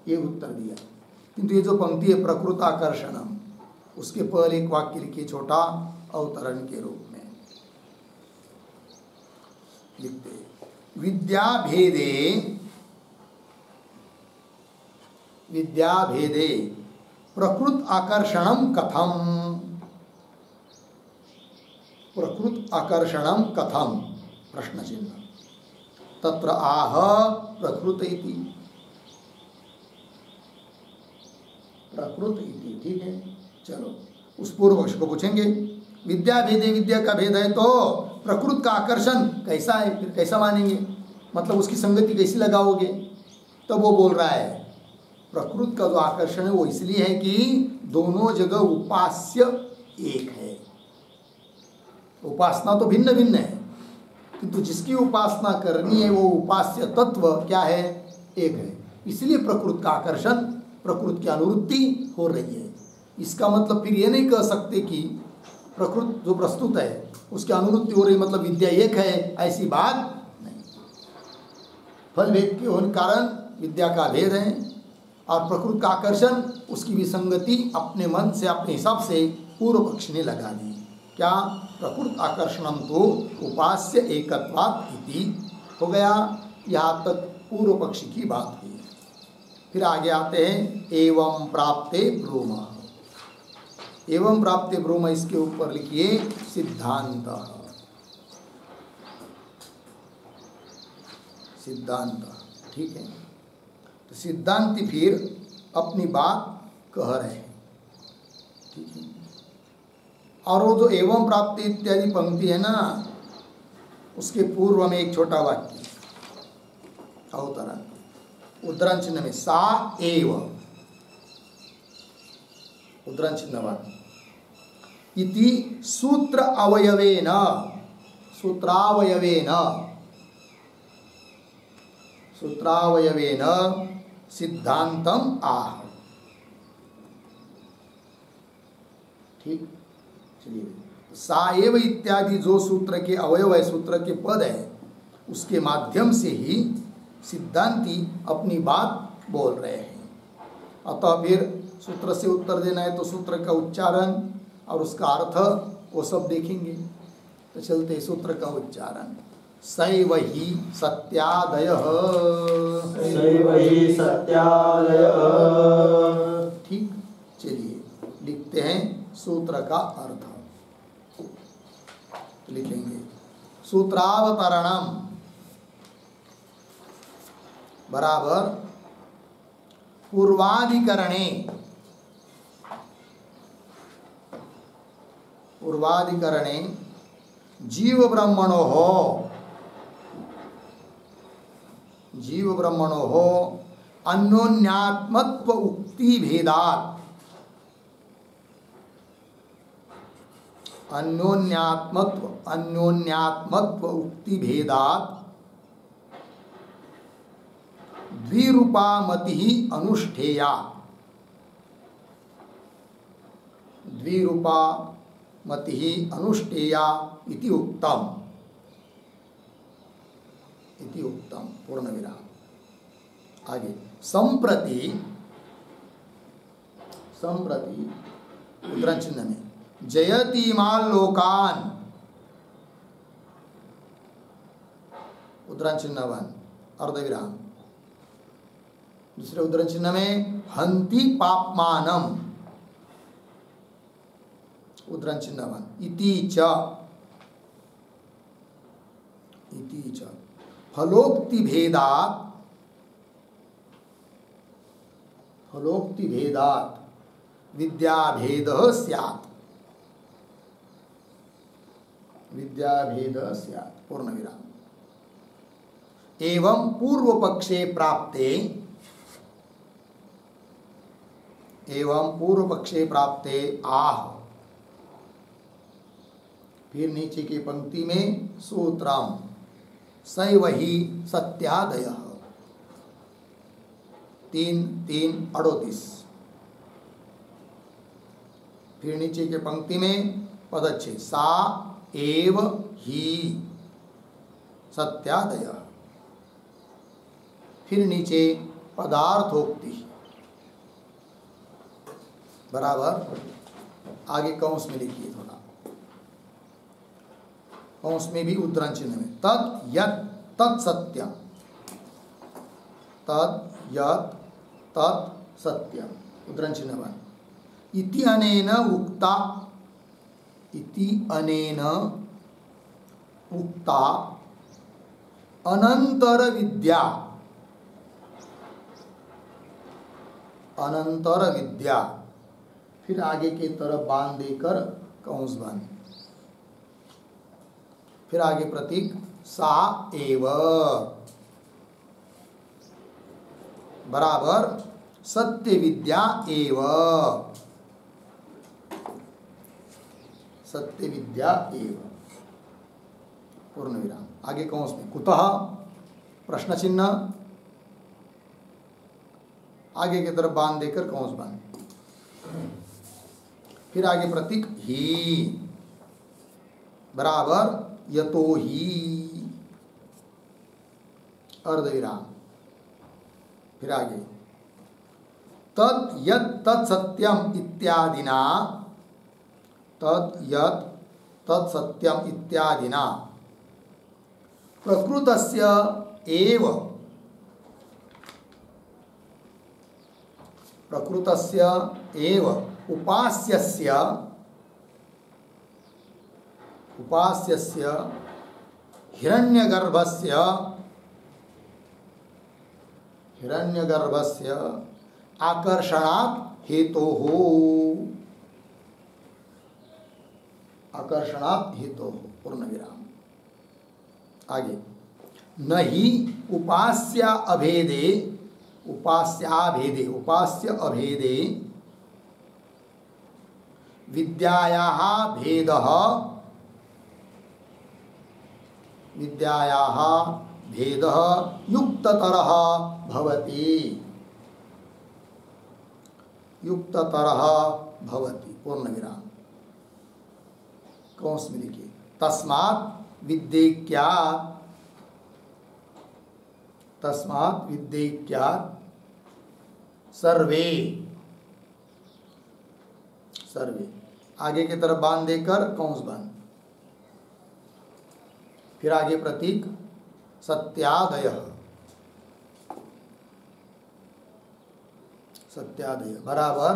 ये उत्तर दिया। किंतु ये जो पंक्ति है प्रकृत आकर्षणम, उसके पहले एक वाक्य लिखिए छोटा अवतरण के रूप में लिखते, विद्या भेदे प्रकृत आकर्षणम कथम, प्रकृत आकर्षणम कथम प्रश्न चिन्ह, तत्र आह प्रकृत इति, प्रकृत इति, ठीक है। चलो उस पूर्व पक्ष को पूछेंगे, विद्या भेदे, विद्या का भेद है तो प्रकृति का आकर्षण कैसा है, फिर कैसा मानेंगे, मतलब उसकी संगति कैसी लगाओगे। तब वो बोल रहा है प्रकृति का जो आकर्षण है वो इसलिए है कि दोनों जगह उपास्य एक है। उपासना तो भिन्न भिन्न है, किंतु जिसकी उपासना करनी है वो उपास्य तत्व क्या है, एक है। इसलिए प्रकृति का आकर्षण, प्रकृति की अनुवृत्ति हो रही है। इसका मतलब फिर ये नहीं कह सकते कि प्रकृति जो प्रस्तुत है उसकी अनुवृत्ति हो रही मतलब विद्या एक है, ऐसी बात नहीं। फल भेद के होने कारण विद्या का भेद है और प्रकृति का आकर्षण, उसकी विसंगति अपने मन से अपने हिसाब से पूर्व पक्ष ने लगा दी। क्या, प्रकृति आकर्षणम तो उपास्य एकत्वात् इति हो गया। यहाँ तक पूर्व पक्षी की बात हुई। फिर आगे आते हैं एवं प्राप्ते ब्रूम, एवं प्राप्ते ब्रूम, इसके ऊपर लिखिए सिद्धांत, सिद्धांत, ठीक है। तो सिद्धांति फिर अपनी बात कह रहे हैं, ठीक है। और वो जो एवं प्राप्ति इत्यादि पंक्ति है ना, उसके पूर्व में एक छोटा वाक्य अवतरण, उद्धरण चिन्ह में सा एव, उद्धरण चिन्ह वाक्य इति सूत्र अवयवेन, सूत्रावयवेन, सूत्रावयवेन सिद्धांतम आह, ठीक। चलिए, सा एव इत्यादि जो सूत्र के अवयव है, सूत्र के पद है, उसके माध्यम से ही सिद्धांती अपनी बात बोल रहे हैं। अतः फिर सूत्र से उत्तर देना है तो सूत्र का उच्चारण और उसका अर्थ वो सब देखेंगे। तो चलते सूत्र का उच्चारण, सैव ही सत्यादयः, सैव ही सत्यादयः, ठीक। चलिए लिखते हैं सूत्र का अर्थ, लिखेंगे सूत्रावतरणम बराबर पूर्वाधिकरणे, पूर्वाधिकरणे जीव ब्रह्मणोः, जीव ब्रह्मणोः अन्योन्यात्मत्व उक्ति भेदात्, अन्योन्यात्मत्व, अन्योन्यात्मत्व उक्ति भेदात् द्विरूपामति अनुष्ठेया, द्विरूपामति अनुष्ठेया इति उक्तम, इति उक्तम, पूर्ण विराम। आगे संप्रति, संप्रति उद्धरण चिन्ह में जयतीमान् लोकान्, उद्धरण चिन्ह वन अर्धविराम, दूसरे उद्धरण चिन्ह में हंति पापमानम, उद्धरण चिन्ह वन इति च, इति च फलोक्ति भेदात्, फलोक्ति भेदात् विद्याभेदः स्यात्, विद्याभेदः स्यात्, पूर्ण विराम। एवं पूर्व पक्षे प्राप्ते, एवं पूर्व पक्षे प्राप्ते आह। फिर नीचे की पंक्ति में सूत्रम सैव ही सत्यादयः 3:3:38। फिर नीचे की पंक्ति में पदच्छेद सा एव ही सत्यादयः। फिर नीचे पदार्थोक्ति बराबर आगे कौंस में लिखिए, थोड़ा कौंस में भी उद्धरण चिन्ह में तद यत् तत् सत्यम, तद यत् तत् सत्यम उद्धरण चिन्ह बन इति अनेन उक्ता, इति अनेन उक्ता अनंतर विद्या, अनंतर विद्या। फिर आगे की तरफ बांध देकर कौंस बांध, फिर आगे प्रतीक सा एव बराबर सत्य विद्या एव, सत्य विद्या एव पूर्ण विराम। आगे कौंस में कुतः प्रश्न चिन्ह, आगे की तरफ बांध देकर कौंस बांध, फिर आगे प्रतीक ही बराबर यतो ही अर्धविराम। फिर आगे तत् यत् तत् सत्यम इत्यादिना, तत् यत् तत् सत्यम इत्यादिना प्रकृतस्य एव, प्रकृतस्य एव उपास्यस्य, उपास्यस्य हिरण्यगर्भस्य, हिरण्यगर्भस्य आकर्षणात् हेतोः, आकर्षणात् हेतोः पूर्ण विराम। आगे न ही उपास्य अभेदे, उपास्याभेदे, उपास्य अभेदे विद्यायाः भेदः, विद्यायाः भेदः युक्ततरः भवति, युक्ततरः भवति पूर्ण विराम। कौंस में लिखिए तस्मात् विद्येक्यात्, तस्मात् विद्येक्यात् सर्वे, सर्वे आगे की तरफ बांध देकर कौंस बांध, फिर आगे प्रतीक सत्यादयः, सत्यादय बराबर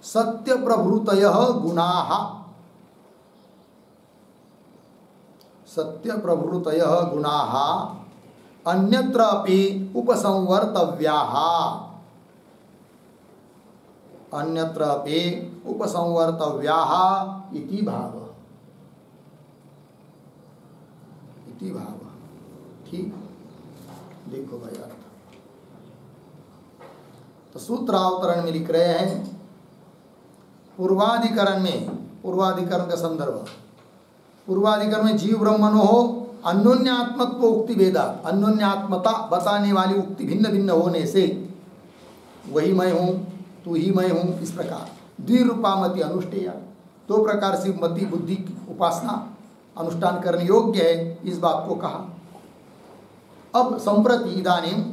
सत्य प्रभृतयः गुणाः, सत्य प्रभृतयः गुणाः अन्यत्र अपि उपसंवर्तव्याः, अन्यत्र अपि उपसंवर्तव्याः इति भावः, इति भावः। ठीक, देखो भाई अर्थ। तो सूत्रावतरण में लिख रहे हैं पूर्वाधिकरण में, पूर्वाधिकरण का संदर्भ, पूर्वाधिकरण में जीव ब्रह्मणो हो अन्योन्यात्मत्व उक्ति भेदा, अन्योन्यात्मता बताने वाली उक्ति भिन्न भिन्न होने से वही मैं हूँ तू ही मैं हूँ, इस प्रकार द्विरूपामति अनुष्ठेय, दो प्रकार से मति बुद्धि की उपासना अनुष्ठान करने योग्य है, इस बात को कहा। अब संप्रति इदानीं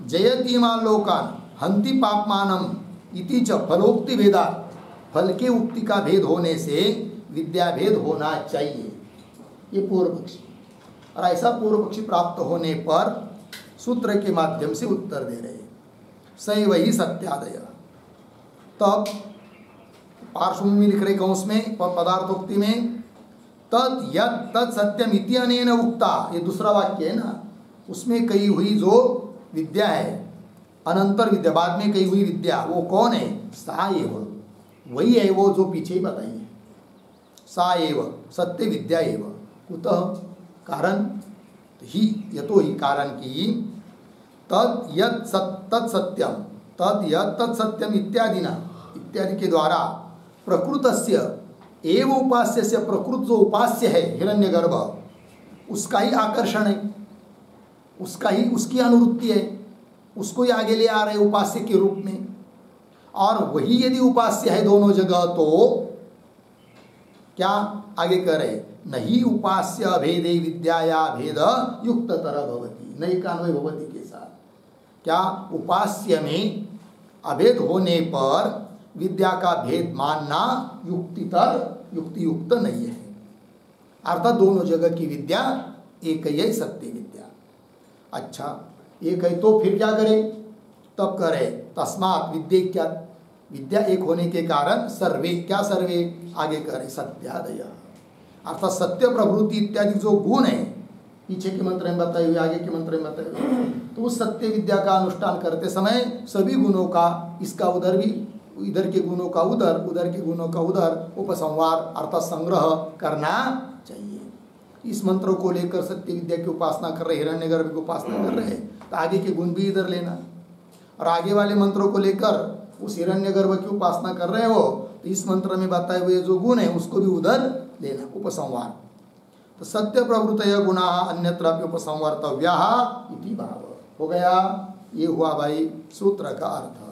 जयतीमा लोकान हंति पापमानम इति च फलोक्ति भेदा, फल के उक्ति का भेद होने से विद्या भेद होना चाहिए, ये पूर्व पक्षी। और ऐसा पूर्व पक्षी प्राप्त होने पर सूत्र के माध्यम से उत्तर दे रहे हैं सही वही सत्यादय। तब पार्श्व में लिख रहे कौंस में पदार्थोक्ति में तत् यत् तत् सत्यम इति अनेन उक्ता, ये दूसरा वाक्य है ना, उसमें कही हुई जो विद्या है अनंतर विद्या, बाद में कही हुई विद्या, वो कौन है? सा एव, वही है वो जो पीछे बताई है। सा एव सत्य विद्या एव, कुतः कारण ही, यतो ही कारण की तत् यत् तत् सत्यम तद यत् तत्सत्यम इत्यादि के द्वारा प्रकृतस्य एव उपास्य से प्रकृत जो उपास्य है हिरण्यगर्भ उसका ही आकर्षण है, उसका ही उसकी अनुवृत्ति है, उसको ही आगे ले आ रहे उपास्य के रूप में। और वही यदि उपास्य है दोनों जगह तो क्या आगे करे, नहीं उपास्य भेदे विद्याया भेद युक्त तरह भवती, नहीं कान्वय भवती के साथ क्या उपास्य में अभेद होने पर विद्या का भेद मानना युक्ति युक्त नहीं है। अर्थात दोनों जगह की विद्या एक ही है, सत्य विद्या। अच्छा एक है तो फिर क्या करे, तब करे तस्मात् विद्या, विद्या एक होने के कारण सर्वे, क्या सर्वे आगे करे सत्यादय, अर्थात सत्य प्रवृत्ति इत्यादि जो गुण है पीछे के मंत्र में बताए हुए आगे के मंत्र में बताए हुए, तो उस सत्य विद्या का अनुष्ठान करते समय सभी गुणों का, इसका उधर भी, इधर के गुणों का उधर, उधर के गुणों का उधर उपसंहार अर्थात संग्रह करना चाहिए। इस मंत्रों को लेकर सत्य विद्या की उपासना कर रहे, हिरण्यगर्भ की उपासना कर रहे, तो आगे के गुण भी इधर लेना, और आगे वाले मंत्रों को लेकर उस हिरण्यगर्भ की उपासना कर रहे हो तो इस मंत्र में बताए हुए जो गुण है उसको भी उधर लेना, उपसंहार। तो सत्य प्रवृत्तय गुणा अन्यत्र उपसंवर्तव्या इति भाव हो गया। ये हुआ भाई सूत्र का अर्थ।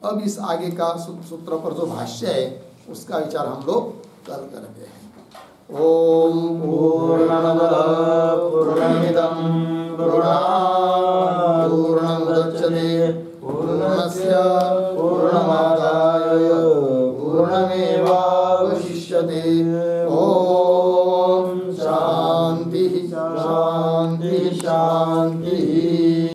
अब इस आगे का सूत्र पर जो भाष्य है उसका विचार हम लोग कल करते हैं। ओम पूर्णमद पूर्णमिदं पूर्णात् पूर्णमुदच्यते पूर्णस्य पूर्णमादाय